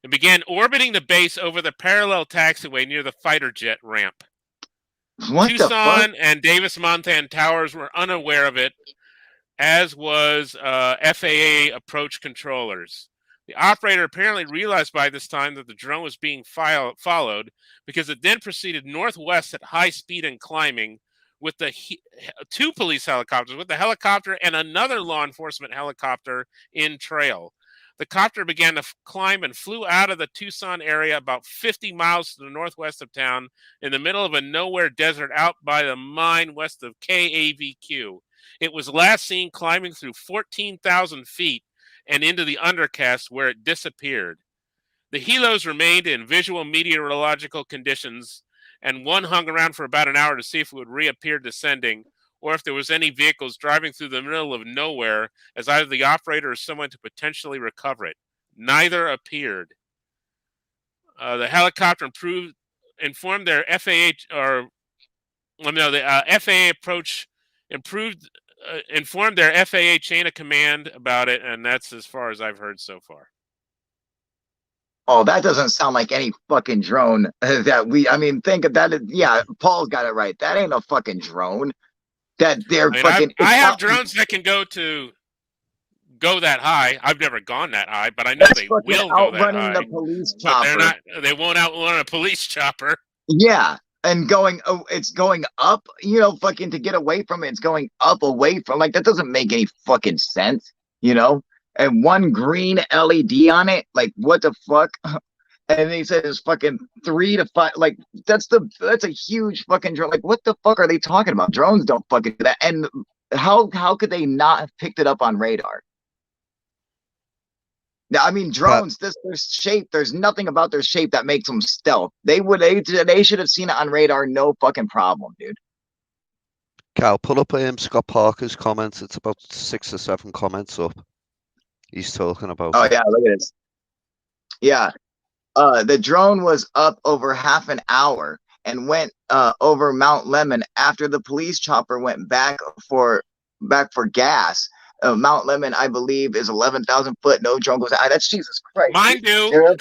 S3: It began orbiting the base over the parallel taxiway near the fighter jet ramp.
S1: What the fuck?
S3: Tucson and Davis-Monthan towers were unaware of it, as was FAA approach controllers. The operator apparently realized by this time that the drone was being followed, because it then proceeded northwest at high speed and climbing with the two police helicopters, with the helicopter and another law enforcement helicopter in trail. The copter began to climb and flew out of the Tucson area about 50 miles to the northwest of town in the middle of a nowhere desert out by the mine west of KAVQ. It was last seen climbing through 14,000 feet and into the undercast, where it disappeared. The helos remained in visual meteorological conditions, and one hung around for about an hour to see if it would reappear descending, or if there was any vehicles driving through the middle of nowhere as either the operator or someone to potentially recover it. Neither appeared. The helicopter informed their FAA, the FAA approach informed their FAA chain of command about it, and that's as far as I've heard so far.
S1: Oh, that doesn't sound like any fucking drone think of that. Yeah, Paul's got it right. That ain't a fucking drone. That they're fucking.
S3: I have drones that can go that high. I've never gone that high, but I know they will go that high.
S1: The police chopper.
S3: They won't outrun a police chopper.
S1: Yeah. And it's going up, fucking to get away from it. It's going up away from, like, that doesn't make any fucking sense, and one green LED on it. Like, what the fuck? And they said it's fucking 3 to 5. Like, that's a huge fucking drone. Like, what the fuck are they talking about? Drones don't fucking do that. And how could they not have picked it up on radar? Now, I mean, drones, their shape, there's nothing about their shape that makes them stealth. They should have seen it on radar, no fucking problem, dude.
S4: Cal, pull up Scott Parker's comments. It's about 6 or 7 comments up. He's talking about.
S1: Oh, yeah, look at this. Yeah. The drone was up over half an hour and went over Mount Lemmon after the police chopper went back for gas. Mount Lemmon, I believe, is 11,000 foot. No drone goes out. That's Jesus Christ.
S3: Mine do.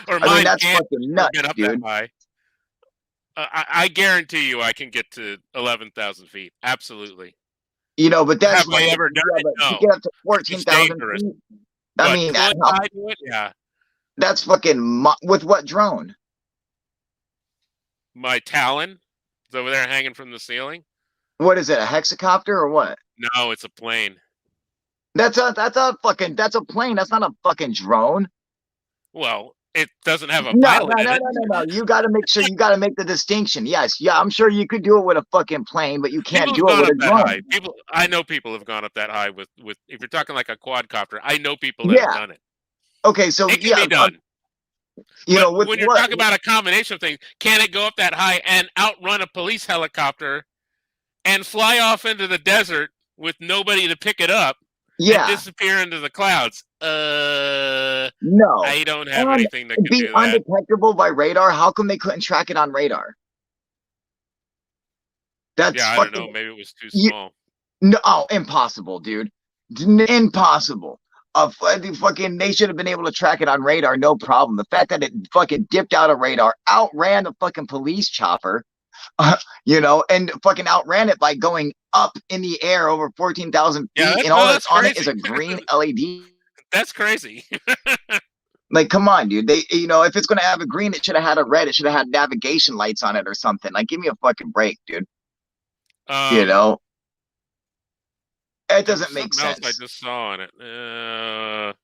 S1: Or mine that's fucking nuts,
S3: get up
S1: dude.
S3: That high. I guarantee you, I can get to 11,000 feet. Absolutely.
S1: But that's
S3: have I ever done it? No.
S1: To get up to 14,000 feet. I mean,
S3: yeah.
S1: That's fucking with what drone?
S3: My Talon is over there hanging from the ceiling.
S1: What is it? A hexacopter or what?
S3: No, it's a plane.
S1: That's a plane. That's not a fucking drone.
S3: Well, it doesn't have a pilot.
S1: No. You got to make sure. You got to make the distinction. Yes, yeah. I'm sure you could do it with a fucking plane, but you can't do it with a drone.
S3: I know people have gone up that high with. If you're talking like a quadcopter, I know people that have done it.
S1: Okay, so
S3: it can be done.
S1: When
S3: you're talking about a combination of things, can it go up that high and outrun a police helicopter and fly off into the desert with nobody to pick it up?
S1: Yeah,
S3: and disappear into the clouds.
S1: No,
S3: I don't have anything that can
S1: be
S3: do that.
S1: Undetectable by radar. How come they couldn't track it on radar?
S3: I don't know. Maybe it was too small.
S1: No, impossible, dude. Impossible. They should have been able to track it on radar, no problem. The fact that it fucking dipped out of radar, outran the fucking police chopper, and fucking outran it by going up in the air over 14,000 feet, and all that's on it is a green LED.
S3: That's crazy.
S1: Like, come on, dude. They, if it's gonna have a green, it should have had a red. It should have had navigation lights on it or something. Like, give me a fucking break, dude. It doesn't make sense.
S3: I just saw on it. I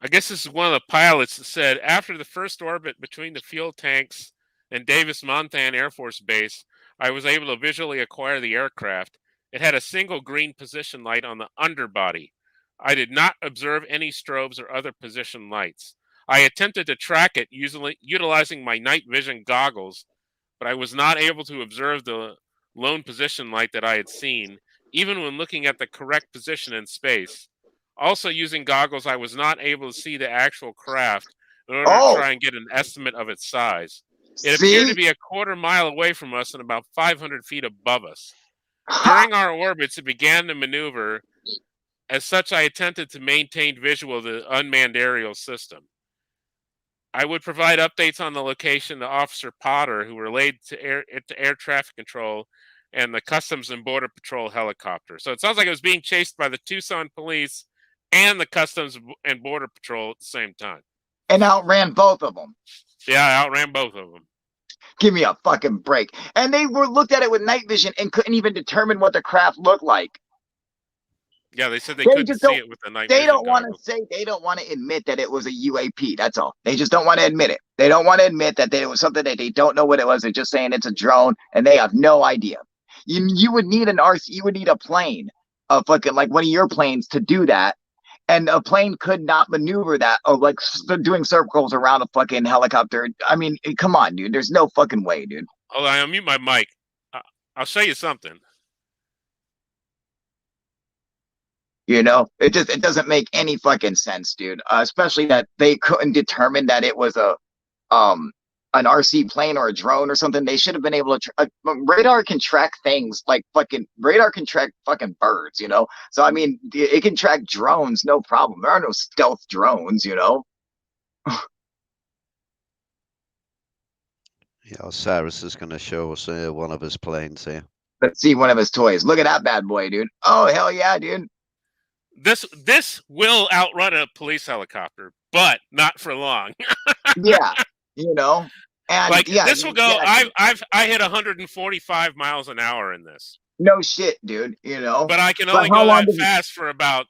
S3: guess this is one of the pilots that said, after the first orbit between the fuel tanks and Davis-Monthan Air Force Base, I was able to visually acquire the aircraft. It had a single green position light on the underbody. I did not observe any strobes or other position lights. I attempted to track it utilizing my night vision goggles, but I was not able to observe the lone position light that I had seen, even when looking at the correct position in space. Also, using goggles, I was not able to see the actual craft in order to try and get an estimate of its size. It appeared to be a quarter mile away from us and about 500 feet above us. During our orbits, it began to maneuver. As such, I attempted to maintain visual of the unmanned aerial system. I would provide updates on the location to Officer Potter, who relayed to air traffic control and the Customs and Border Patrol helicopter. So it sounds like it was being chased by the Tucson police and the Customs and Border Patrol at the same time.
S1: And outran both of them.
S3: Yeah, I outran both of them.
S1: Give me a fucking break. And they looked at it with night vision and couldn't even determine what the craft looked like.
S3: Yeah, they said they couldn't see it with the night vision.
S1: They don't want to say, they don't want to admit that it was a UAP. That's all. They just don't want to admit it. They don't want to admit that it was something that they don't know what it was. They're just saying it's a drone and they have no idea. You would need an RC, you would need a plane, a fucking like one of your planes to do that. And a plane could not maneuver that, or like doing circles around a fucking helicopter. I mean, come on, dude. There's no fucking way, dude.
S3: Hold on, I'll mute my mic. I'll show you something.
S1: You know, it doesn't make any fucking sense, dude. Especially that they couldn't determine that it was an RC plane or a drone or something. They should have been able to. Radar can track things like radar can track fucking birds, you know. So I mean, it can track drones, no problem. There are no stealth drones, you know.
S4: Yeah, Cyrus is going to show us one of his planes here.
S1: Let's see one of his toys. Look at that bad boy, dude. Oh hell yeah, dude.
S3: This will outrun a police helicopter, but not for long.
S1: Yeah, you know. And
S3: like
S1: yeah,
S3: this will go. Yeah. I hit 145 miles an hour in this.
S1: No shit, dude. You know.
S3: But I can only go that fast for about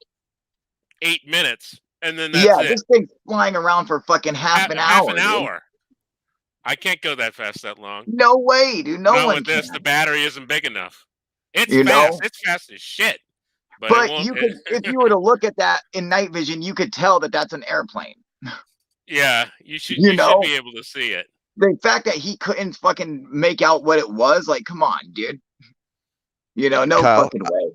S3: 8 minutes, and then that's it.
S1: This thing's flying around for fucking half an hour.
S3: Half an hour. I can't go that fast that long.
S1: No way, dude. No one
S3: with this.
S1: can.
S3: The battery isn't big enough. It's
S1: you
S3: fast.
S1: Know?
S3: It's fast as shit.
S1: But you could, if you were to look at that in night vision, you could tell that that's an airplane.
S3: Yeah, you should be able to see it.
S1: The fact that he couldn't fucking make out what it was, like, come on, dude. You know, no fucking way.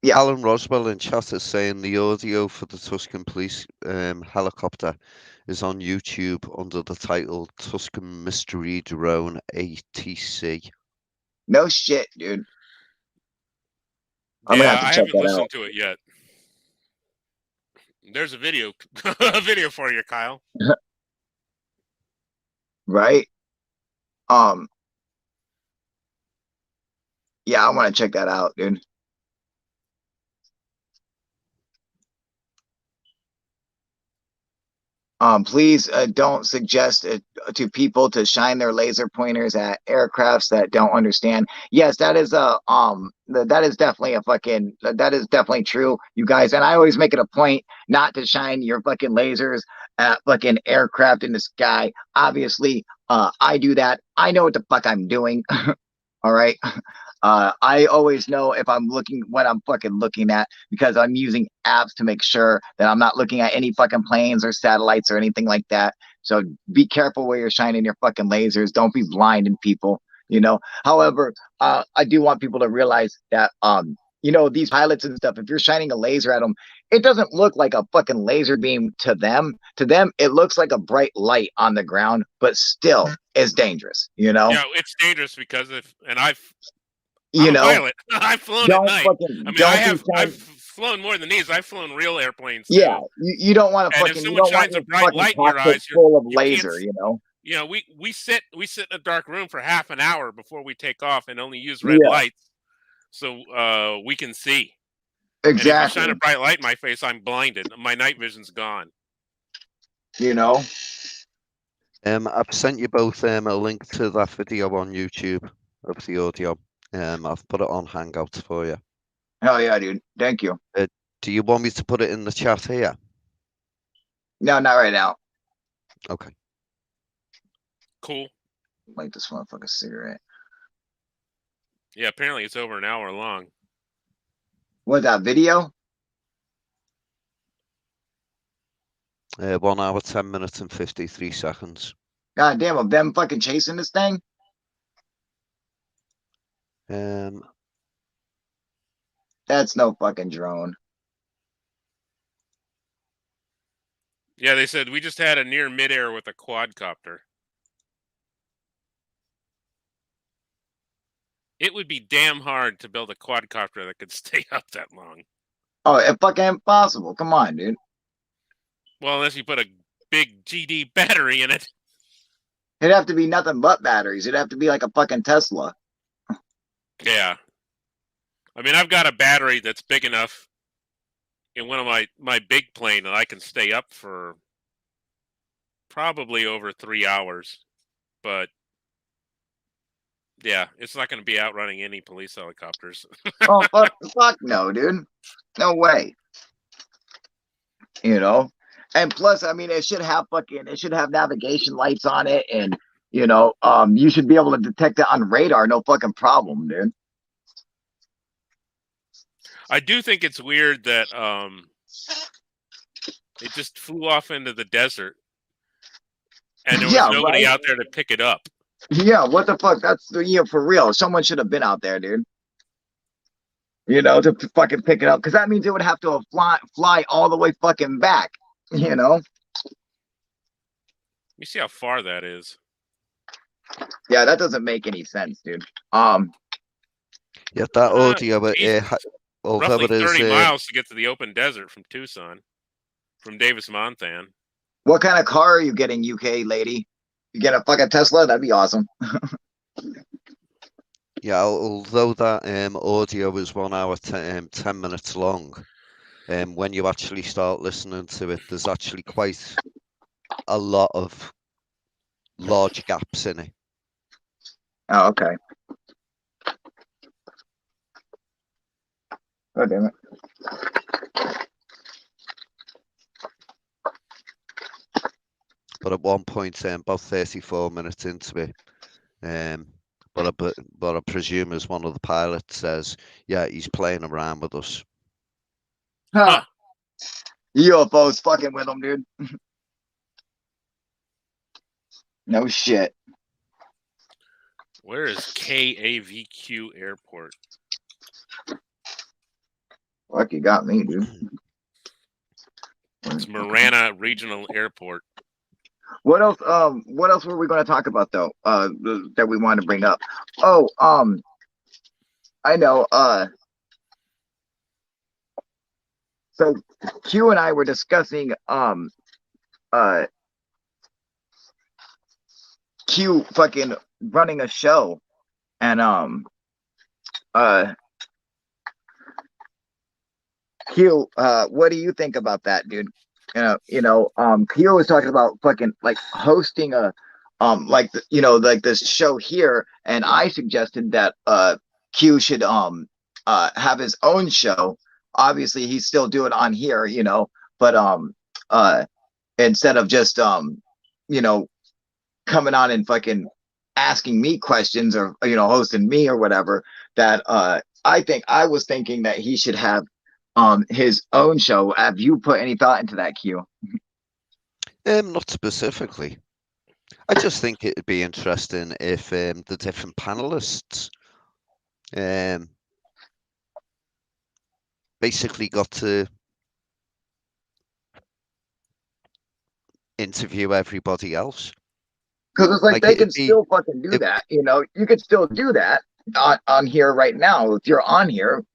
S4: Yeah. Alan Roswell in chat is saying the audio for the Tuscan police helicopter is on YouTube under the title Tuscan Mystery Drone ATC.
S1: No shit, dude.
S3: I haven't listened to it yet. There's a video, for you, Kyle.
S1: Right. Yeah, I want to check that out, dude. Please don't suggest to people to shine their laser pointers at aircrafts that don't understand. Yes, that is that is definitely true, you guys. And I always make it a point not to shine your fucking lasers at fucking aircraft in the sky. Obviously, I do that. I know what the fuck I'm doing. All right. I always know if I'm what I'm fucking looking at, because I'm using apps to make sure that I'm not looking at any fucking planes or satellites or anything like that. So be careful where you're shining your fucking lasers. Don't be blinding people, you know. However, I do want people to realize that, you know, these pilots and stuff, if you're shining a laser at them, it doesn't look like a fucking laser beam to them. To them, it looks like a bright light on the ground, but still it's dangerous, you know.
S3: Yeah, it's dangerous because
S1: pilot.
S3: I've flown at night. I've flown more than these. I've flown real airplanes too.
S1: Yeah, you don't want to fucking.
S3: If someone shines a bright light in your eyes,
S1: full of laser, you know.
S3: You know, we sit in a dark room for half an hour before we take off, and only use red lights, so we can see.
S1: Exactly.
S3: And if you shine a bright light in my face, I'm blinded. My night vision's gone.
S1: You know.
S4: I've sent you both a link to that video on YouTube of the audio. I've put it on Hangouts for you.
S1: Hell yeah, dude. Thank you.
S4: Do you want me to put it in the chat here?
S1: No, not right now.
S4: Okay.
S3: Cool.
S1: Like this motherfucking cigarette.
S3: Yeah, apparently it's over an hour long.
S1: What, that video?
S4: 1 hour, 10 minutes and 53 seconds.
S1: God damn, of them fucking chasing this thing? That's no fucking drone.
S3: Yeah, they said we just had a near midair with a quadcopter. It would be damn hard to build a quadcopter that could stay up that long.
S1: Oh, it's fucking impossible. Come on, dude.
S3: Well, unless you put a big GD battery in it.
S1: It'd have to be nothing but batteries. It'd have to be like a fucking Tesla.
S3: Yeah. I mean, I've got a battery that's big enough in one of my big plane that I can stay up for probably over 3 hours. But yeah, it's not going to be outrunning any police helicopters.
S1: Oh, fuck no, dude. No way. You know? And plus, I mean, it should have navigation lights on it, and you know, you should be able to detect it on radar, no fucking problem, dude.
S3: I do think it's weird that it just flew off into the desert, and there was nobody out there to pick it up.
S1: Yeah, what the fuck? That's for real. Someone should have been out there, dude. You know, to fucking pick it up, because that means it would have to fly all the way fucking back. You know.
S3: Let me see how far that is.
S1: Yeah, that doesn't make any sense, dude.
S4: Yeah, that audio,
S3: roughly 30 miles to get to the open desert from Tucson, from Davis Monthan.
S1: What kind of car are you getting, UK lady? You get a fucking Tesla? That'd be awesome.
S4: Yeah, although that audio is 1 hour 10 minutes long, when you actually start listening to it, there's actually quite a lot of large gaps in it.
S1: Oh, okay. Oh, damn it.
S4: But at one point, about 34 minutes into it, but I presume as one of the pilots says, yeah, he's playing around with us.
S1: Huh. UFOs fucking with them, dude. No shit.
S3: Where is KAVQ Airport?
S1: Fuck, you got me, dude.
S3: It's Marana Regional Airport.
S1: What else? What else were we going to talk about though? That we wanted to bring up. Oh, I know. So Q and I were discussing Q fucking running a show, and Q, what do you think about that, dude? Q was talking about fucking like hosting a like this show here, and I suggested that Q should have his own show. Obviously he's still doing on here, but instead of just coming on and fucking asking me questions, or hosting me or whatever, that I was thinking that he should have his own show. Have you put any thought into that, Q?
S4: Not specifically. I just think it'd be interesting if the different panelists basically got to interview everybody else.
S1: Because it's like they can still fucking do that. You could still do that on here right now. If you're on here,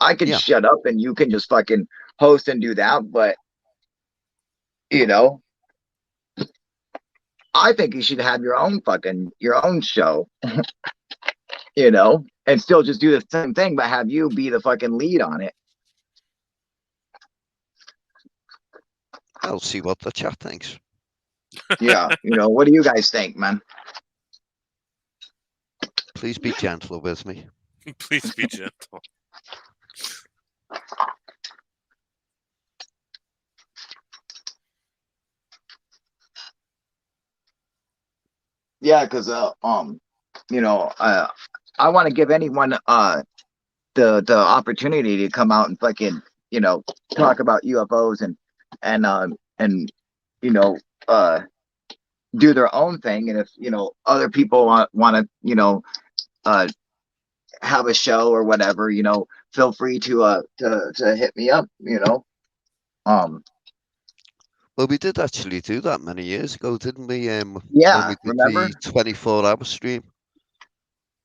S1: I can shut up and you can just fucking host and do that. But I think you should have your own show, and still just do the same thing, but have you be the fucking lead on it.
S4: I'll see what the chat thinks.
S1: Yeah, what do you guys think, man?
S4: Please be gentle with me.
S3: Please be gentle.
S1: Yeah, because I want to give anyone the opportunity to come out and fucking talk about UFOs and do their own thing. And if other people want to have a show or whatever, you know, feel free to hit me up, you know.
S4: Well, we did actually do that many years ago, didn't we? When
S1: Yeah,
S4: we did
S1: remember?
S4: the 24-hour stream.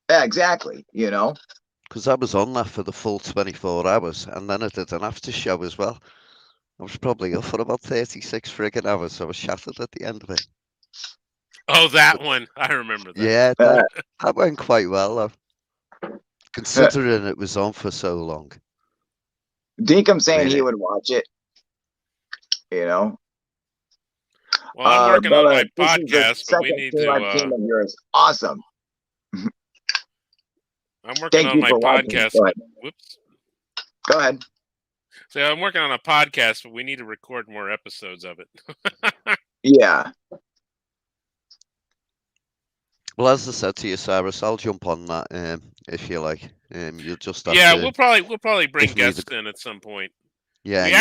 S1: Yeah, exactly. You know,
S4: because I was on that for the full 24 hours, and then I did an after show as well. I was probably up for about 36 friggin' hours, so I was shattered at the end of it.
S3: Oh, that one. I remember that.
S4: Yeah, that went quite well, though, considering it was on for so long.
S1: Dinkum saying he would watch it, you know.
S3: Well, I'm working on my
S1: this is the
S3: podcast, but we
S1: second
S3: need
S1: team of yours. Awesome.
S3: I'm working
S1: Thank
S3: on
S1: you
S3: my
S1: for watching.
S3: podcast.
S1: Go ahead.
S3: Whoops.
S1: Go ahead.
S3: So I'm working on a podcast, but we need to record more episodes of it.
S1: Yeah.
S4: Well, as I said to you, Cyrus, I'll jump on that if you like. You'll just have
S3: yeah,
S4: to
S3: we'll probably bring guests in at some point.
S4: Yeah,
S3: we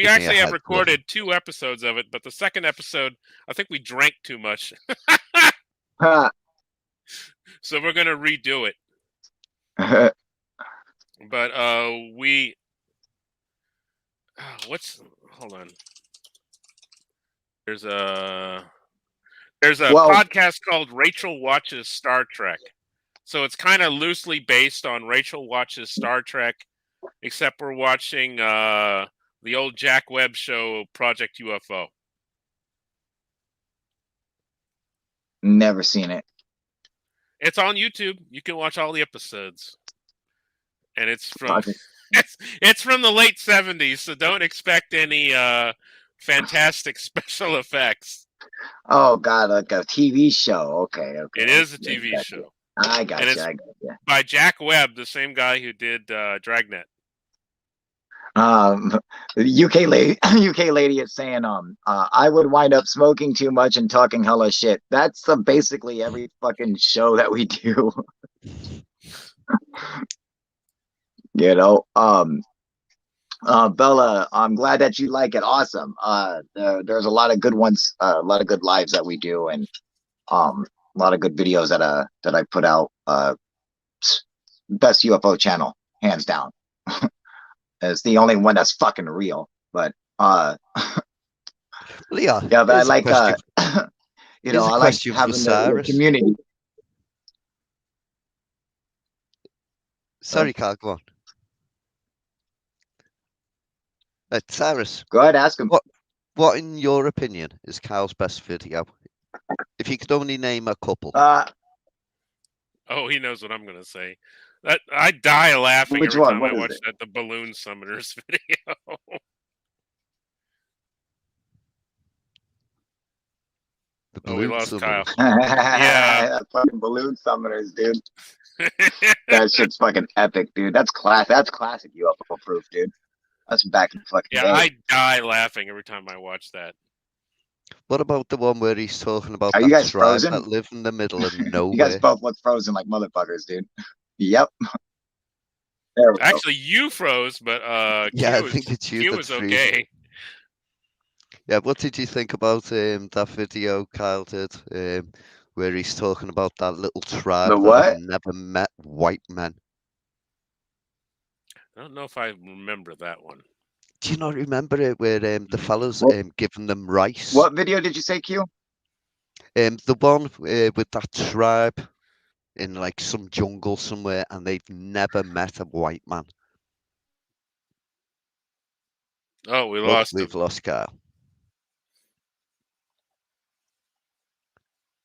S3: actually have recorded 2 episodes of it, but the second episode, I think we drank too much. So we're gonna redo it. But hold on. There's a podcast called Rachel Watches Star Trek. So it's kind of loosely based on Rachel Watches Star Trek, except we're watching the old Jack Webb show, Project UFO.
S1: Never seen it.
S3: It's on YouTube. You can watch all the episodes. And it's from it's from the late 70s, so don't expect any fantastic special effects.
S1: Oh God, like a TV show. Okay.
S3: It is a TV show.
S1: I got you.
S3: By Jack Webb, the same guy who did Dragnet.
S1: UK lady is saying I would wind up smoking too much and talking hella shit. That's basically every fucking show that we do. You know, Bella, I'm glad that you like it. Awesome. There's a lot of good ones, a lot of good lives that we do, and a lot of good videos that I put out. Best UFO channel, hands down. It's the only one that's fucking real. But
S4: yeah,
S1: but I like you know, I like having the community.
S4: Sorry, Carl, go on. Cyrus,
S1: go ahead, ask him.
S4: What, in your opinion, is Carl's best video? If you could only name a couple.
S3: Oh, he knows what I'm going to say. I die laughing every time I watch the Balloon Summoners video.
S4: The Balloon Summoners.
S3: Yeah.
S1: Fucking Balloon Summoners, dude. That shit's fucking epic, dude. That's classic UFO proof, dude. That's back in fucking day.
S3: I die laughing every time I watch that.
S4: What about the one where he's talking about
S1: you guys frozen?
S4: That live in the middle of nowhere?
S1: You guys both look frozen like motherfuckers, dude. Yep.
S3: Actually, you froze, but
S4: yeah, I think it's you.
S3: Q was okay.
S4: Yeah, what did you think about that video Kyle did, where he's talking about that little tribe that have never met white men?
S3: I don't know if I remember that one.
S4: Do you not remember it where the fellas giving them rice?
S1: What video did you say, Q?
S4: The one with that tribe in like some jungle somewhere, and they've never met a white man.
S3: Oh, we've
S4: lost Kyle.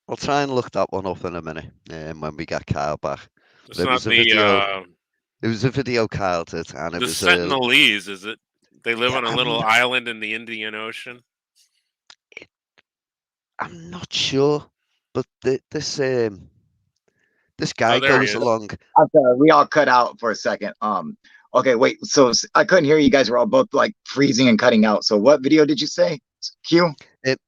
S4: I'll try and look that one up in a minute when we get Kyle back.
S3: It's not the
S4: it was a video Kyle did, and it was
S3: Sentinelese, is it? They live on a little island in the Indian Ocean.
S4: I'm not sure, but this guy goes along.
S1: We all cut out for a second. Okay, wait. So I couldn't hear you guys. Were all both like freezing and cutting out. So what video did you say, Q?
S4: The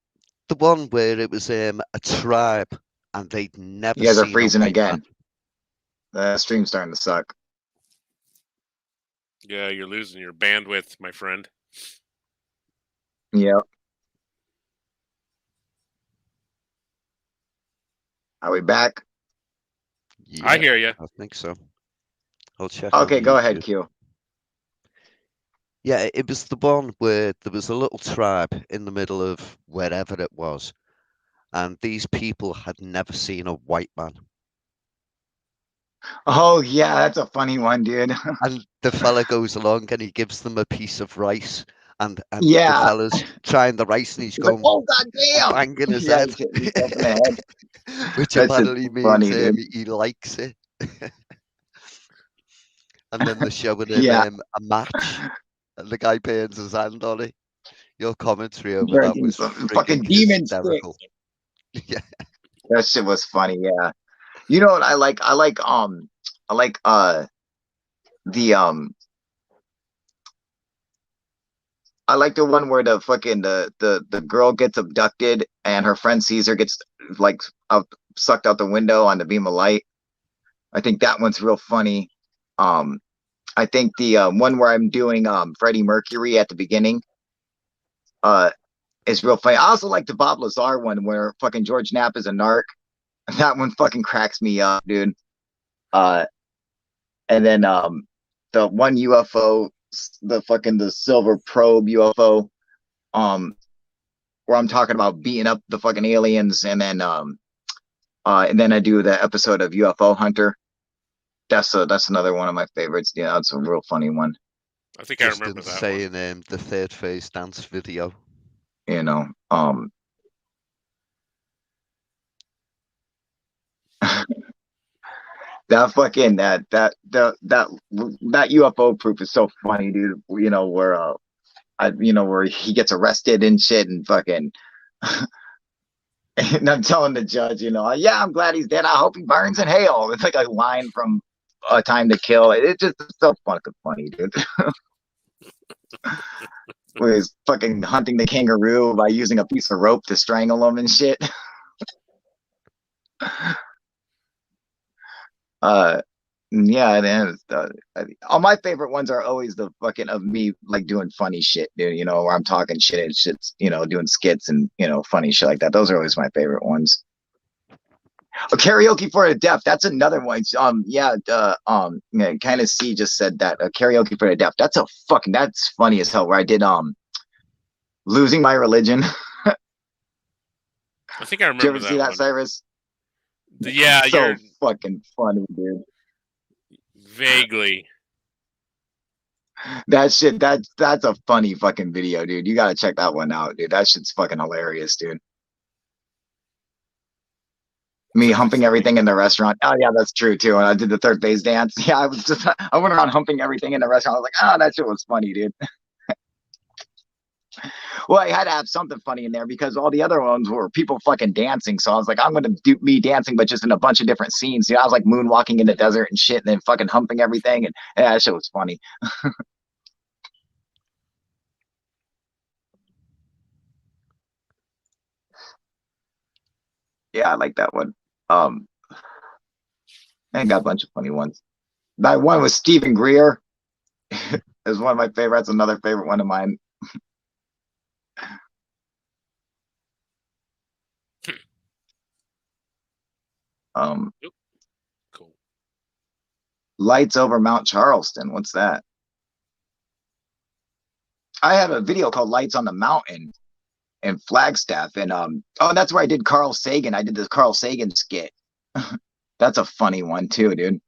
S4: one where it was a tribe and they'd never.
S1: You guys are freezing again. The stream's starting to suck.
S3: Yeah, you're losing your bandwidth, my friend.
S1: Yep. Are we back?
S4: Yeah,
S3: I hear you.
S4: I think so. I'll check on
S1: Okay, go ahead,
S4: YouTube.
S1: Q.
S4: Yeah, it was the one where there was a little tribe in the middle of wherever it was, and these people had never seen a white man.
S1: Oh yeah, that's a funny one, dude.
S4: And the fella goes along and he gives them a piece of rice, and the
S1: Yeah.
S4: fella's trying the rice and he's
S1: He's like,
S4: going
S1: oh god damn.
S4: banging his
S1: Yeah,
S4: head,
S1: he's hitting himself in the head.
S4: which
S1: That shit's
S4: apparently means
S1: funny, dude.
S4: he likes it. And then they're showing him
S1: Yeah.
S4: a match, and the guy burns his hand on it. Your commentary over that
S1: Drinking
S4: was
S1: some
S4: freaking
S1: fucking demon
S4: hysterical.
S1: sticks.
S4: Yeah.
S1: That shit was funny, yeah. You know what I like? I like the I like the one where the fucking the girl gets abducted and her friend sees her gets like sucked out the window on the beam of light. I think that one's real funny. I think the one where I'm doing Freddie Mercury at the beginning is real funny. I also like the Bob Lazar one where fucking George Knapp is a narc. That one fucking cracks me up, dude. Uh, and then the one UFO, the silver probe UFO, where I'm talking about beating up the fucking aliens, and then I do the episode of UFO Hunter. That's another one of my favorites. Yeah, that's a real funny one.
S3: I think
S4: Just
S3: I remember that
S4: saying,
S3: one.
S4: the third phase dance video.
S1: You know, that fucking that UFO proof is so funny, dude. You know where where he gets arrested and shit, and fucking. And I'm telling the judge, yeah, I'm glad he's dead. I hope he burns in hell. It's like a line from A Time to Kill. It's just so fucking funny, dude. Where he's fucking hunting the kangaroo by using a piece of rope to strangle him and shit. Yeah, then all my favorite ones are always the fucking of me like doing funny shit, dude. Where I'm talking shit and shit's, doing skits and funny shit like that. Those are always my favorite ones. Karaoke for the deaf. That's another one. Kind of C just said that karaoke for the deaf. That's funny as hell. Where I did losing my religion.
S3: I think I remember.
S1: Did you ever
S3: that
S1: see that,
S3: one.
S1: Cyrus?
S3: Yeah,
S1: so
S3: you're
S1: fucking funny, dude.
S3: Vaguely.
S1: That shit. That's a funny fucking video, dude. You gotta check that one out, dude. That shit's fucking hilarious, dude. Me humping everything in the restaurant. Oh yeah, that's true too. And I did the third phase dance. Yeah, I went around humping everything in the restaurant. I was like, oh, that shit was funny, dude. Well, I had to have something funny in there because all the other ones were people fucking dancing. So I was like, I'm gonna do me dancing, but just in a bunch of different scenes. I was like moonwalking in the desert and shit, and then fucking humping everything, and yeah, that shit was funny. Yeah, I like that one. I got a bunch of funny ones. That one was Stephen Greer. Is one of my favorites. Another favorite one of mine.
S3: Cool.
S1: Lights over Mount Charleston. What's that? I have a video called Lights on the Mountain in Flagstaff, and that's where I did Carl Sagan. I did this Carl Sagan skit. That's a funny one too, dude.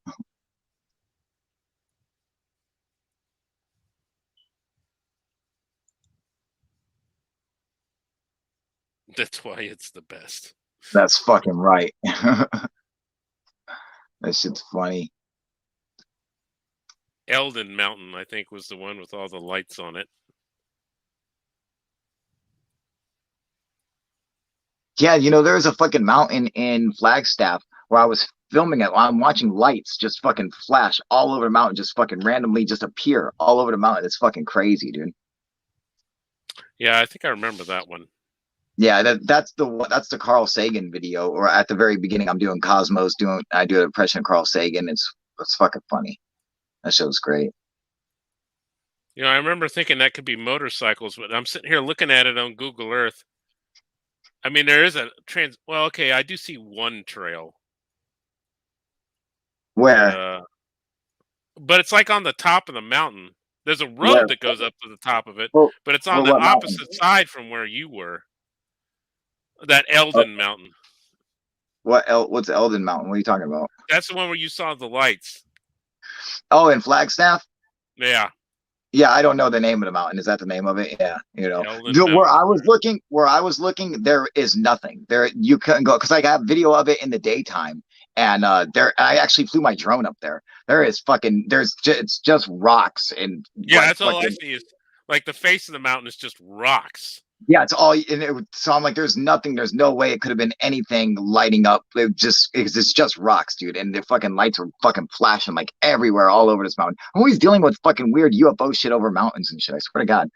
S3: That's why it's the best.
S1: That's fucking right. That shit's funny.
S3: Eldon Mountain, I think, was the one with all the lights on it.
S1: Yeah, there's a fucking mountain in Flagstaff where I was filming it. I'm watching lights just fucking flash all over the mountain, just fucking randomly just appear all over the mountain. It's fucking crazy, dude.
S3: Yeah, I think I remember that one.
S1: Yeah, that's the Carl Sagan video, or at the very beginning, I'm doing Cosmos, I do an impression of Carl Sagan. It's fucking funny. That show's great.
S3: I remember thinking that could be motorcycles, but I'm sitting here looking at it on Google Earth. I mean, there is a well, okay, I do see one trail.
S1: Where?
S3: But it's like on the top of the mountain. There's a road
S1: Where?
S3: that goes up to the top of it,
S1: Well,
S3: but it's on the
S1: what mountain?
S3: opposite side from where you were. That Eldon Mountain.
S1: What's Eldon Mountain? What are you talking about?
S3: That's the one where you saw the lights.
S1: Oh, in Flagstaff?
S3: Yeah.
S1: Yeah, I don't know the name of the mountain. Is that the name of it? Yeah, you know,
S3: Eldon
S1: where
S3: Mountain.
S1: I was looking, there is nothing there. You couldn't go because I got video of it in the daytime, and there I actually flew my drone up there. It's just rocks and
S3: Yeah,
S1: like
S3: that's all I see is like the face of the mountain is just rocks.
S1: yeah, it's all so I'm like, there's nothing, there's no way it could have been anything lighting up. It's just rocks, dude, and the fucking lights were fucking flashing like everywhere, all over this mountain. I'm always dealing with fucking weird UFO shit over mountains and shit. I swear to God.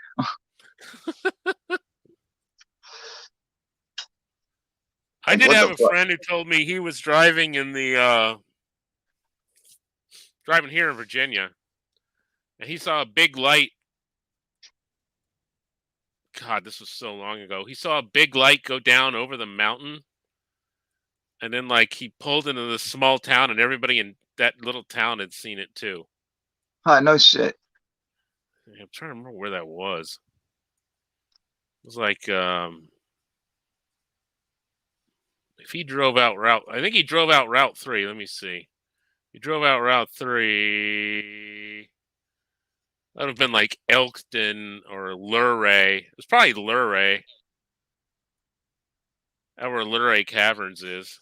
S3: I did have a friend who told me he was driving in the driving here in Virginia, and he saw a big light. God, this was so long ago. He saw a big light go down over the mountain, and then like he pulled into this small town, and everybody in that little town had seen it too.
S1: No shit.
S3: I'm trying to remember where that was. It was like if he drove out route, I think he drove out Route 3. Let me see. He drove out Route 3. That would have been like Elkton or Luray. It was probably Luray. Out where Luray Caverns is.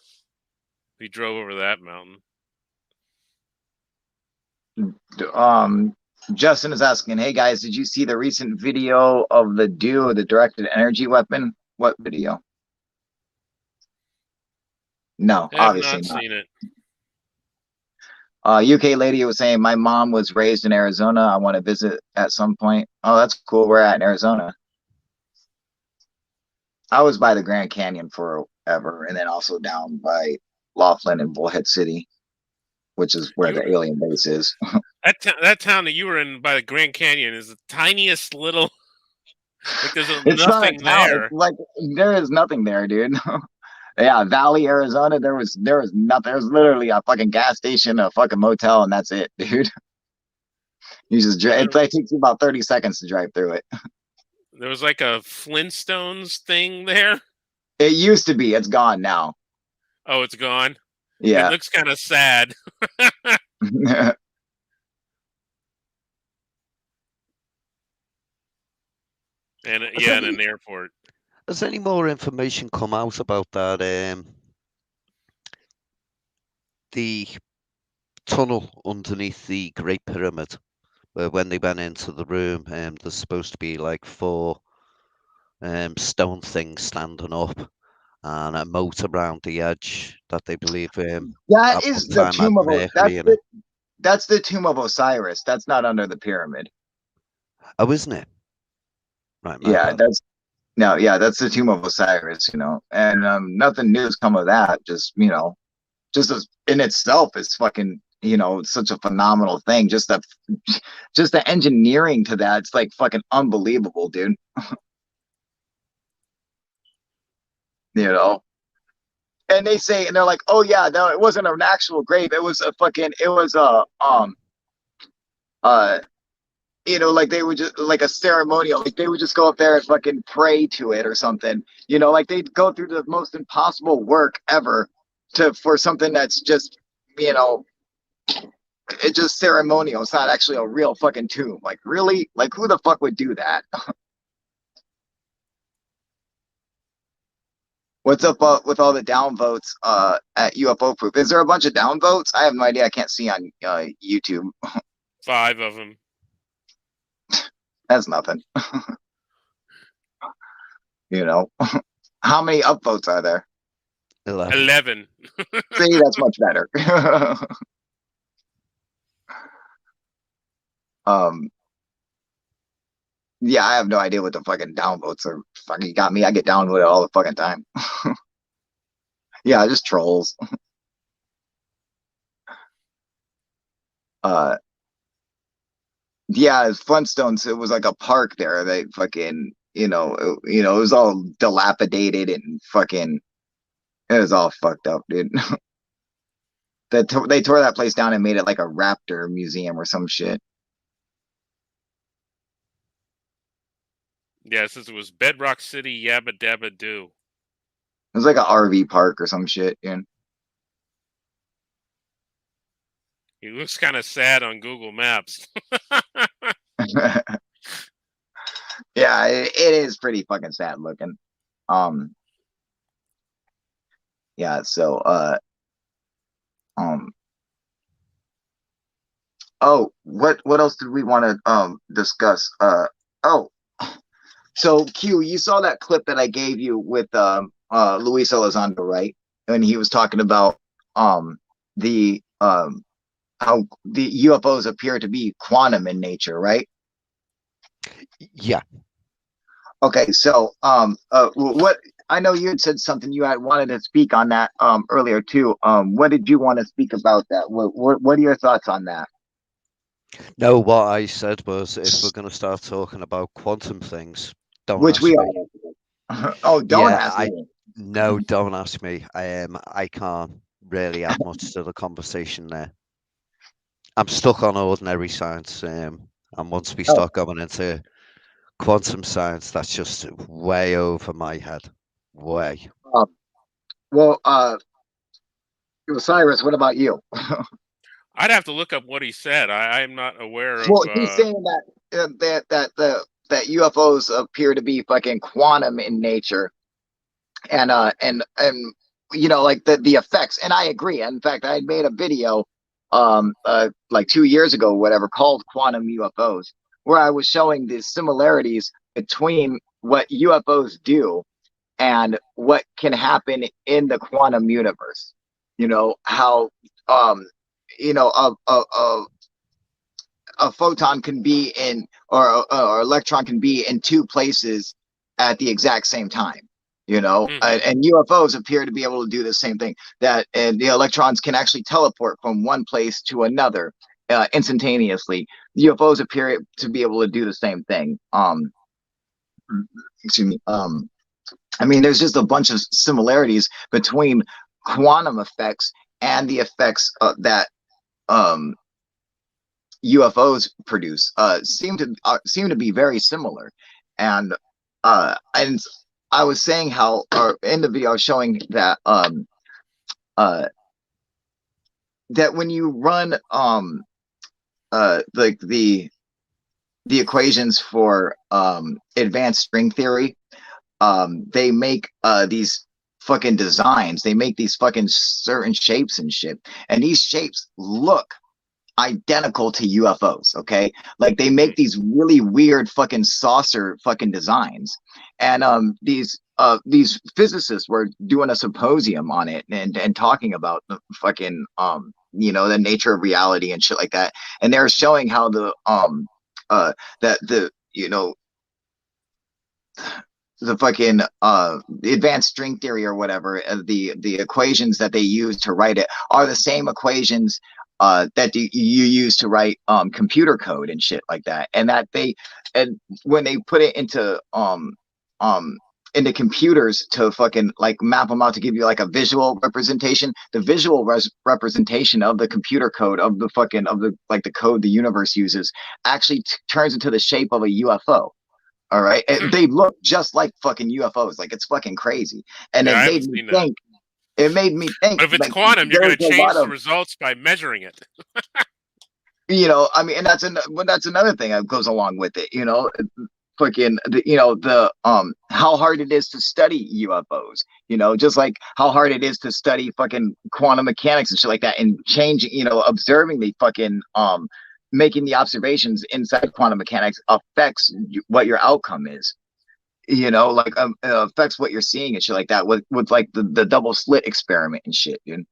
S3: He drove over that mountain.
S1: Justin is asking, hey guys, did you see the recent video of the dude, the directed energy weapon? What video? No,
S3: I have
S1: obviously
S3: not seen it.
S1: UK lady was saying, my mom was raised in Arizona. I want to visit at some point. Oh, that's cool. We're at in Arizona. I was by the Grand Canyon forever, and then also down by Laughlin and Bullhead City, which is where the alien base is.
S3: That town that you were in by the Grand Canyon is the tiniest little. Like there's
S1: It's
S3: nothing there.
S1: It's like there is nothing there, dude. Yeah, Valley, Arizona. There was nothing. There was literally a fucking gas station, a fucking motel, and that's it, dude. You just it takes you about 30 seconds to drive through it.
S3: There was like a Flintstones thing there.
S1: It used to be. It's gone now.
S3: Oh, it's gone.
S1: Yeah,
S3: it looks kind of sad. And yeah, in an airport.
S4: Has any more information come out about that? The tunnel underneath the Great Pyramid, where when they went into the room, there's supposed to be like 4 stone things standing up and a moat around the edge that they believe
S1: that is the tomb of that's the tomb of Osiris. That's not under the pyramid.
S4: Oh, isn't it? Right.
S1: Yeah, that's the tomb of Osiris, you know, and nothing new's come of that. Just, you know, just as in itself is fucking, you know, such a phenomenal thing. Just the engineering to that, it's like fucking unbelievable, dude. You know, and they say, and they're like, oh yeah, no, it wasn't an actual grave. It was you know, like they would just like a ceremonial, like they would just go up there and fucking pray to it or something. You know, like they'd go through the most impossible work ever for something that's just, you know, it's just ceremonial. It's not actually a real fucking tomb. Like really, like who the fuck would do that? What's up with all the downvotes at UFO Proof? Is there a bunch of downvotes? I have no idea. I can't see on YouTube.
S3: 5 of them.
S1: That's nothing. You know, how many upvotes are there?
S3: 11.
S1: See, that's much better. Yeah, I have no idea what the fucking downvotes are. Fucking got me. I get downvoted all the fucking time. Yeah, just trolls. Yeah, it's Flintstones. It was like a park there. They fucking, you know, it was all dilapidated and fucking, it was all fucked up, dude. they tore that place down and made it like a raptor museum or some shit.
S3: Yeah, it says it was Bedrock City, Yabba Dabba Doo.
S1: It was like an RV park or some shit, yeah.
S3: He looks kind of sad on Google Maps.
S1: Yeah, it is pretty fucking sad looking. Yeah, so oh, what else did we want to discuss? Oh, so Q, you saw that clip that I gave you with Luis Elizondo, right? And he was talking about the how the UFOs appear to be quantum in nature, right?
S4: Yeah.
S1: Okay, so what I know you had said something you had wanted to speak on that earlier too. What did you want to speak about that? What are your thoughts on that?
S4: No, what I said was if we're going to start talking about quantum things, don't
S1: Which
S4: ask
S1: we
S4: me.
S1: are. Oh, don't ask me.
S4: No, don't ask me. I can't really add much to the conversation there. I'm stuck on ordinary science, and once we start going into quantum science, that's just way over my head. Way.
S1: Well, Cyrus, what about you?
S3: I'd have to look up what he said. I'm not aware of.
S1: Well, he's saying that UFOs appear to be fucking quantum in nature, and you know, like the effects. And I agree. In fact, I had made a video like 2 years ago, whatever, called Quantum UFOs, where I was showing the similarities between what UFOs do and what can happen in the quantum universe. You know how you know a photon can be in, or electron can be in two places at the exact same time. You know, and UFOs appear to be able to do the same thing. That and the electrons can actually teleport from one place to another instantaneously. UFOs appear to be able to do the same thing. Excuse me. I mean, there's just a bunch of similarities between quantum effects and the effects that UFOs produce. Seem to be very similar, and I was saying how, or in the video, I was showing that that when you run like the equations for advanced string theory, they make these fucking designs. They make these fucking certain shapes and shit, and these shapes look identical to UFOs. Okay, like they make these really weird fucking saucer fucking designs, and these physicists were doing a symposium on it and talking about the fucking you know, the nature of reality and shit like that, and they're showing how the that the, you know, the fucking the advanced string theory or whatever, the equations that they use to write it are the same equations that you use to write computer code and shit like that, and that and when they put it into computers to fucking like map them out to give you like a visual representation, the visual representation of the computer code of the fucking of the like the code the universe uses actually turns into the shape of a UFO. All right, and they look just like fucking UFOs. Like, it's fucking crazy, and
S3: yeah,
S1: it made me think. It made me think.
S3: But if it's
S1: like,
S3: quantum, you're going to change the results by measuring it.
S1: You know, I mean, and that's another thing that goes along with it. You know, fucking, you know, the how hard it is to study UFOs. You know, just like how hard it is to study fucking quantum mechanics and shit like that, and changing. You know, observing the fucking making the observations inside quantum mechanics affects what your outcome is. You know, like affects what you're seeing and shit like that, with like the double slit experiment and shit, dude.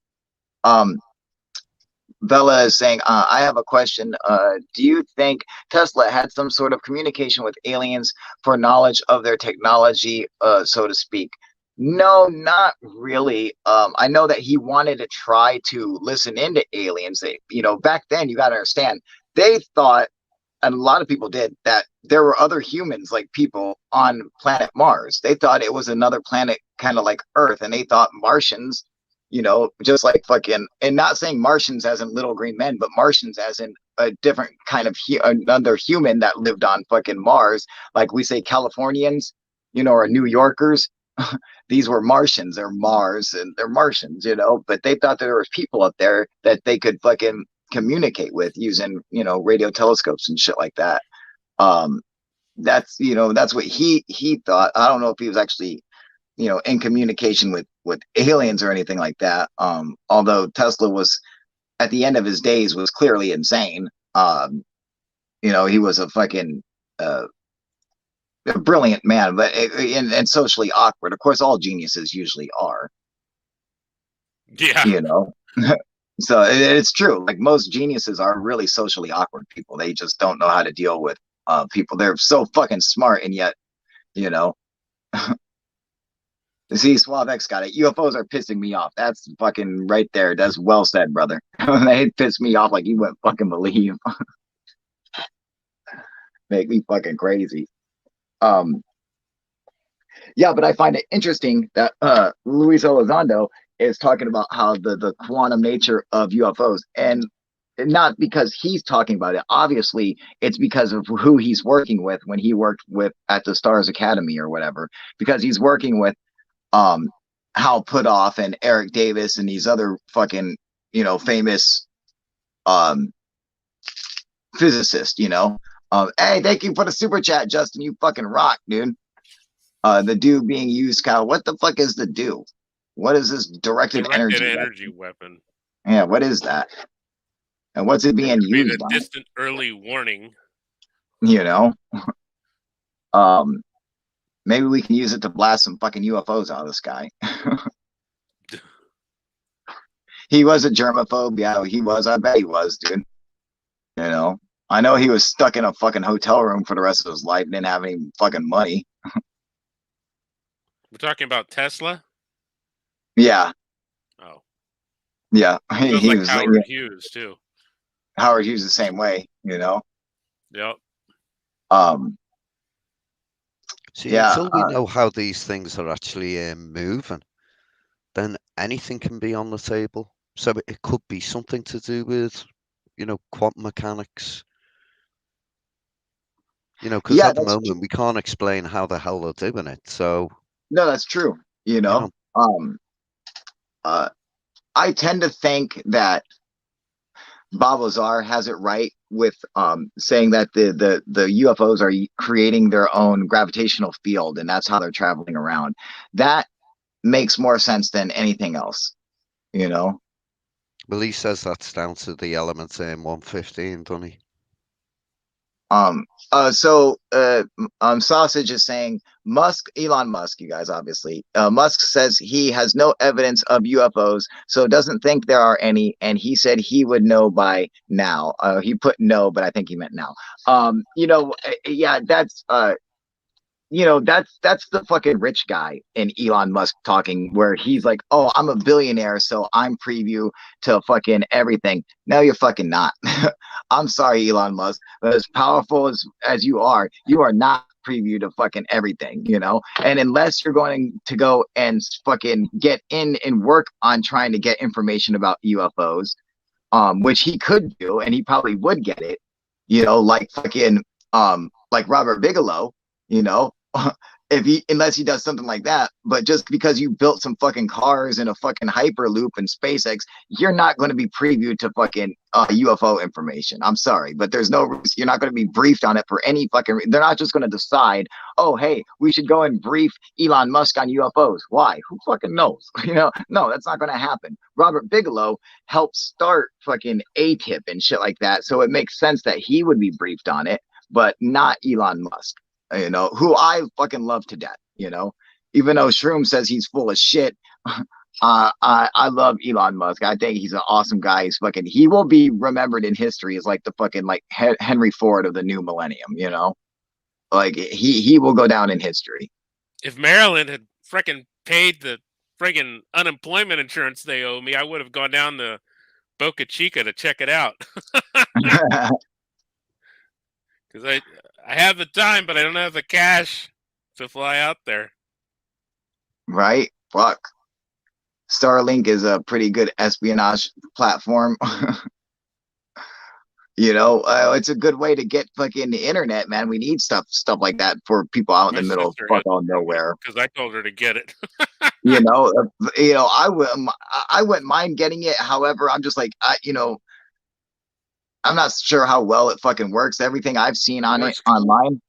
S1: Bella is saying, I have a question. Do you think Tesla had some sort of communication with aliens for knowledge of their technology, so to speak? No, not really. I know that he wanted to try to listen into aliens. You know, back then, you got to understand, they thought, and a lot of people did, that there were other humans like people on planet Mars. They thought it was another planet, kind of like Earth, and they thought Martians, just like fucking, and not saying Martians as in little green men, but Martians as in a different kind of another human that lived on fucking Mars. Like we say Californians, or New Yorkers. These were Martians. They're Mars and they're Martians, but they thought there was people up there that they could fucking communicate with using, radio telescopes and shit like that. That's what he thought. I don't know if he was actually, in communication with aliens or anything like that. Although Tesla was, at the end of his days, was clearly insane. He was a fucking a brilliant man, but and socially awkward. Of course, all geniuses usually are.
S3: Yeah.
S1: So it's true. Like most geniuses are really socially awkward people. They just don't know how to deal with people. They're so fucking smart, and yet, See, SuaveX got it. UFOs are pissing me off. That's fucking right there. That's well said, brother. They piss me off like you wouldn't fucking believe. Make me fucking crazy. Yeah, but I find it interesting that Luis Elizondo is talking about how the quantum nature of UFOs, and not because he's talking about it. Obviously, it's because of who he's working with when he worked with at the Stars Academy or whatever, because he's working with Hal Puthoff and Eric Davis and these other fucking, famous physicists, hey, thank you for the super chat, Justin. You fucking rock, dude. The do being used, Kyle. What the fuck is the do? What is this directed energy
S3: weapon?
S1: Yeah, what is that? And what's it being used
S3: on? Distant early warning.
S1: Maybe we can use it to blast some fucking UFOs out of the sky. He was a germaphobe. Yeah, he was. I bet he was, dude. I know he was stuck in a fucking hotel room for the rest of his life and didn't have any fucking money.
S3: We're talking about Tesla?
S1: Yeah.
S3: Oh.
S1: Yeah.
S3: He was like Howard Hughes, too.
S1: Howard Hughes the same way,
S3: Yep.
S4: See, until we know how these things are actually moving, then anything can be on the table. So it could be something to do with, quantum mechanics. Because at the moment we can't explain how the hell they're doing it. So
S1: no, that's true. I tend to think that Bob Lazar has it right with saying that the UFOs are creating their own gravitational field, and that's how they're traveling around. That makes more sense than anything else, Well,
S4: he says that's down to the elements in 115, doesn't he?
S1: Sausage is saying Elon Musk, you guys, obviously. Musk says he has no evidence of UFOs, so doesn't think there are any, and he said he would know by now. He put no, but I think he meant now. Yeah, that's that's the fucking rich guy in Elon Musk talking, where he's like, oh, I'm a billionaire, so I'm preview to fucking everything. No, you're fucking not. I'm sorry, Elon Musk, but as powerful as you are not preview to fucking everything, and unless you're going to go and fucking get in and work on trying to get information about UFOs, which he could do, and he probably would get it, like fucking like Robert Bigelow, unless he does something like that. But just because you built some fucking cars in a fucking Hyperloop and SpaceX, you're not going to be previewed to fucking UFO information. I'm sorry, but there's no, you're not going to be briefed on it for any fucking, they're not just going to decide, oh, hey, we should go and brief Elon Musk on UFOs. Why? Who fucking knows? No, that's not going to happen. Robert Bigelow helped start fucking ATIP and shit like that. So it makes sense that he would be briefed on it, but not Elon Musk. Who I fucking love to death, even though Shroom says he's full of shit. I love Elon Musk. I think he's an awesome guy. He will be remembered in history as like the fucking like Henry Ford of the new millennium, like he will go down in history.
S3: If Maryland had freaking paid the freaking unemployment insurance they owe me, I would have gone down to Boca Chica to check it out. Because I have the time, but I don't have the cash to fly out there.
S1: Right? Fuck. Starlink is a pretty good espionage platform. It's a good way to get fucking the internet, man. We need stuff like that for people out in the middle of fucking nowhere.
S3: Because I told her to get it.
S1: I wouldn't mind getting it. However, I'm just like, I'm not sure how well it fucking works. Everything I've seen on it online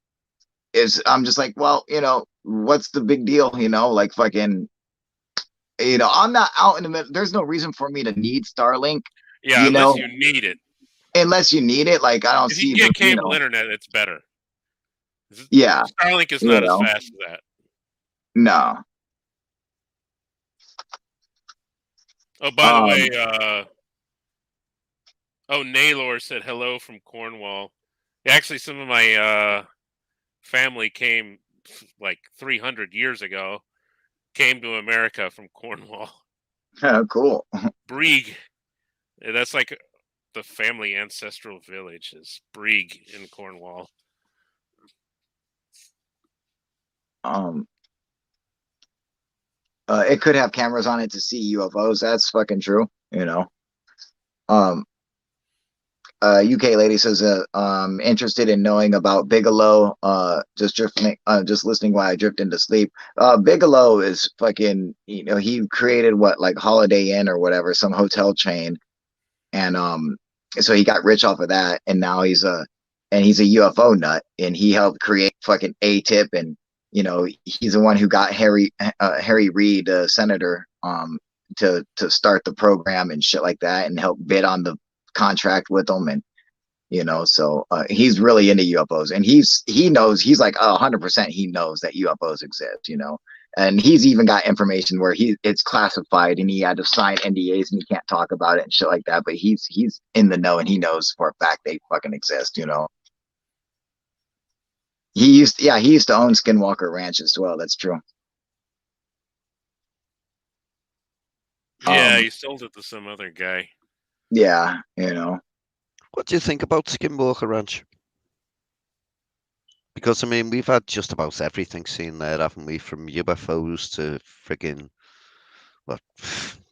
S1: is, I'm just like, well, what's the big deal? Like fucking, I'm not out in the middle. There's no reason for me to need Starlink.
S3: Yeah, unless you need it.
S1: Unless you need it, like I don't see.
S3: If you get cable internet, it's better.
S1: Yeah,
S3: Starlink is not as fast as that.
S1: No.
S3: Oh, by the way, Naylor said hello from Cornwall. Actually, some of my family came like 300 years ago. Came to America from Cornwall.
S1: Oh, cool.
S3: Brieg. That's like the family ancestral village is Brieg in Cornwall.
S1: It could have cameras on it to see UFOs. That's fucking true. UK lady says, interested in knowing about Bigelow. Just listening while I drift into sleep. Bigelow is fucking, he created like Holiday Inn or whatever, some hotel chain. And so he got rich off of that, and now he's a UFO nut, and he helped create fucking ATIP, and he's the one who got Harry Reid, senator, to start the program and shit like that, and help bid on the contract with them, and so he's really into UFOs, and he knows, he's like 100% he knows that UFOs exist, and he's even got information where it's classified, and he had to sign NDAs, and he can't talk about it and shit like that, but he's in the know, and he knows for a fact they fucking exist. He used to own Skinwalker Ranch as well. That's true.
S3: Yeah, he sold it to some other guy.
S1: Yeah,
S4: What do you think about Skinwalker Ranch? Because, I mean, we've had just about everything seen there, haven't we? From UFOs to friggin',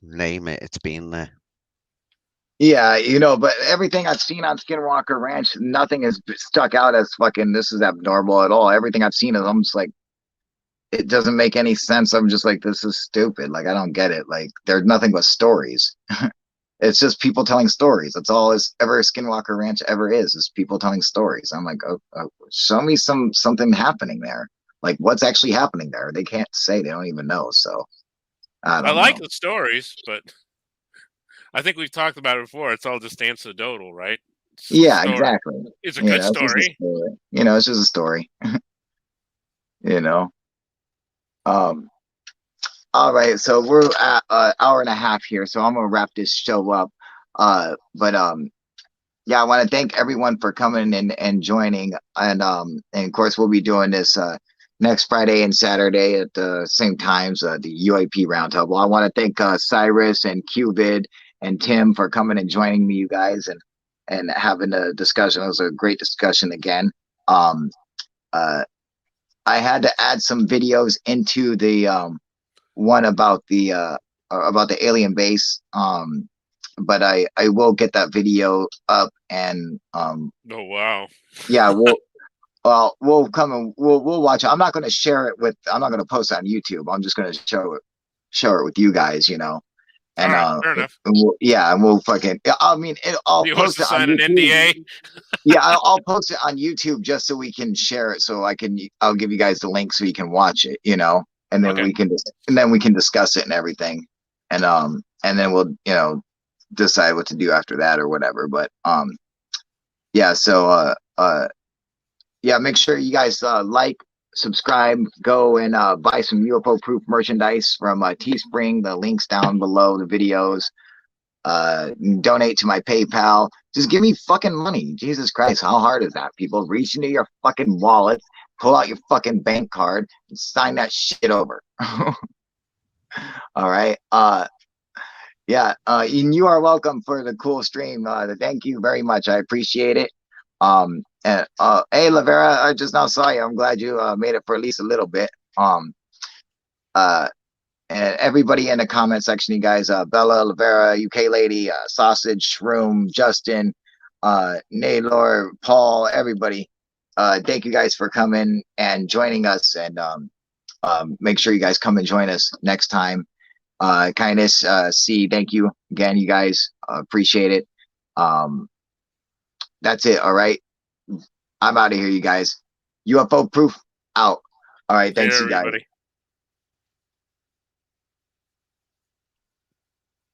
S4: name it, it's been there.
S1: Yeah, but everything I've seen on Skinwalker Ranch, nothing has stuck out as fucking, this is abnormal at all. Everything I've seen is, I'm just like, it doesn't make any sense. I'm just like, this is stupid. Like, I don't get it. Like, there's nothing but stories. It's just people telling stories. That's all Skinwalker Ranch ever is people telling stories. I'm like, show me something happening there. Like, what's actually happening there? They can't say. They don't even know. So, I
S3: like the stories, but I think we've talked about it before. It's all just anecdotal, right?
S1: Yeah, exactly.
S3: It's a good story.
S1: It's just a story. All right, so we're at an hour and a half here, so I'm gonna wrap this show up. Yeah, I want to thank everyone for coming and joining, and of course we'll be doing this next Friday and Saturday at the same times, the UAP Roundtable. I want to thank Cyrus and Qvid and Tim for coming and joining me, you guys, and having a discussion. It was a great discussion again. I had to add some videos into the one about the alien base, but I will get that video up, and
S3: oh wow,
S1: yeah, we'll come and we'll watch it. I'm not going to post it on YouTube. I'm just going to show it with you guys, and
S3: right, fair enough.
S1: And we'll fucking, I mean, I'll post it on YouTube. An NDA? Yeah, I'll post it on YouTube just so we can share it, so I'll give you guys the link so you can watch it, and then we can discuss it and everything, and then we'll decide what to do after that or whatever. But yeah, so yeah, make sure you guys like, subscribe, go and buy some UFO proof merchandise from Teespring. The links down below the videos. Donate to my PayPal. Just give me fucking money. Jesus Christ, how hard is that? People, reach into your fucking wallet, pull out your fucking bank card, and sign that shit over. All right. Yeah. And you are welcome for the cool stream. Thank you very much. I appreciate it. And hey, Lavera, I just now saw you. I'm glad you made it for at least a little bit. And everybody in the comment section, you guys, Bella, Lavera, UK Lady, Sausage, Shroom, Justin, Naylor, Paul, everybody. Thank you guys for coming and joining us, and make sure you guys come and join us next time. Kindness, C, thank you again, you guys. Appreciate it. That's it. All right. I'm out of here, you guys. UFO proof out. All right. Thanks, you guys.
S3: Everybody.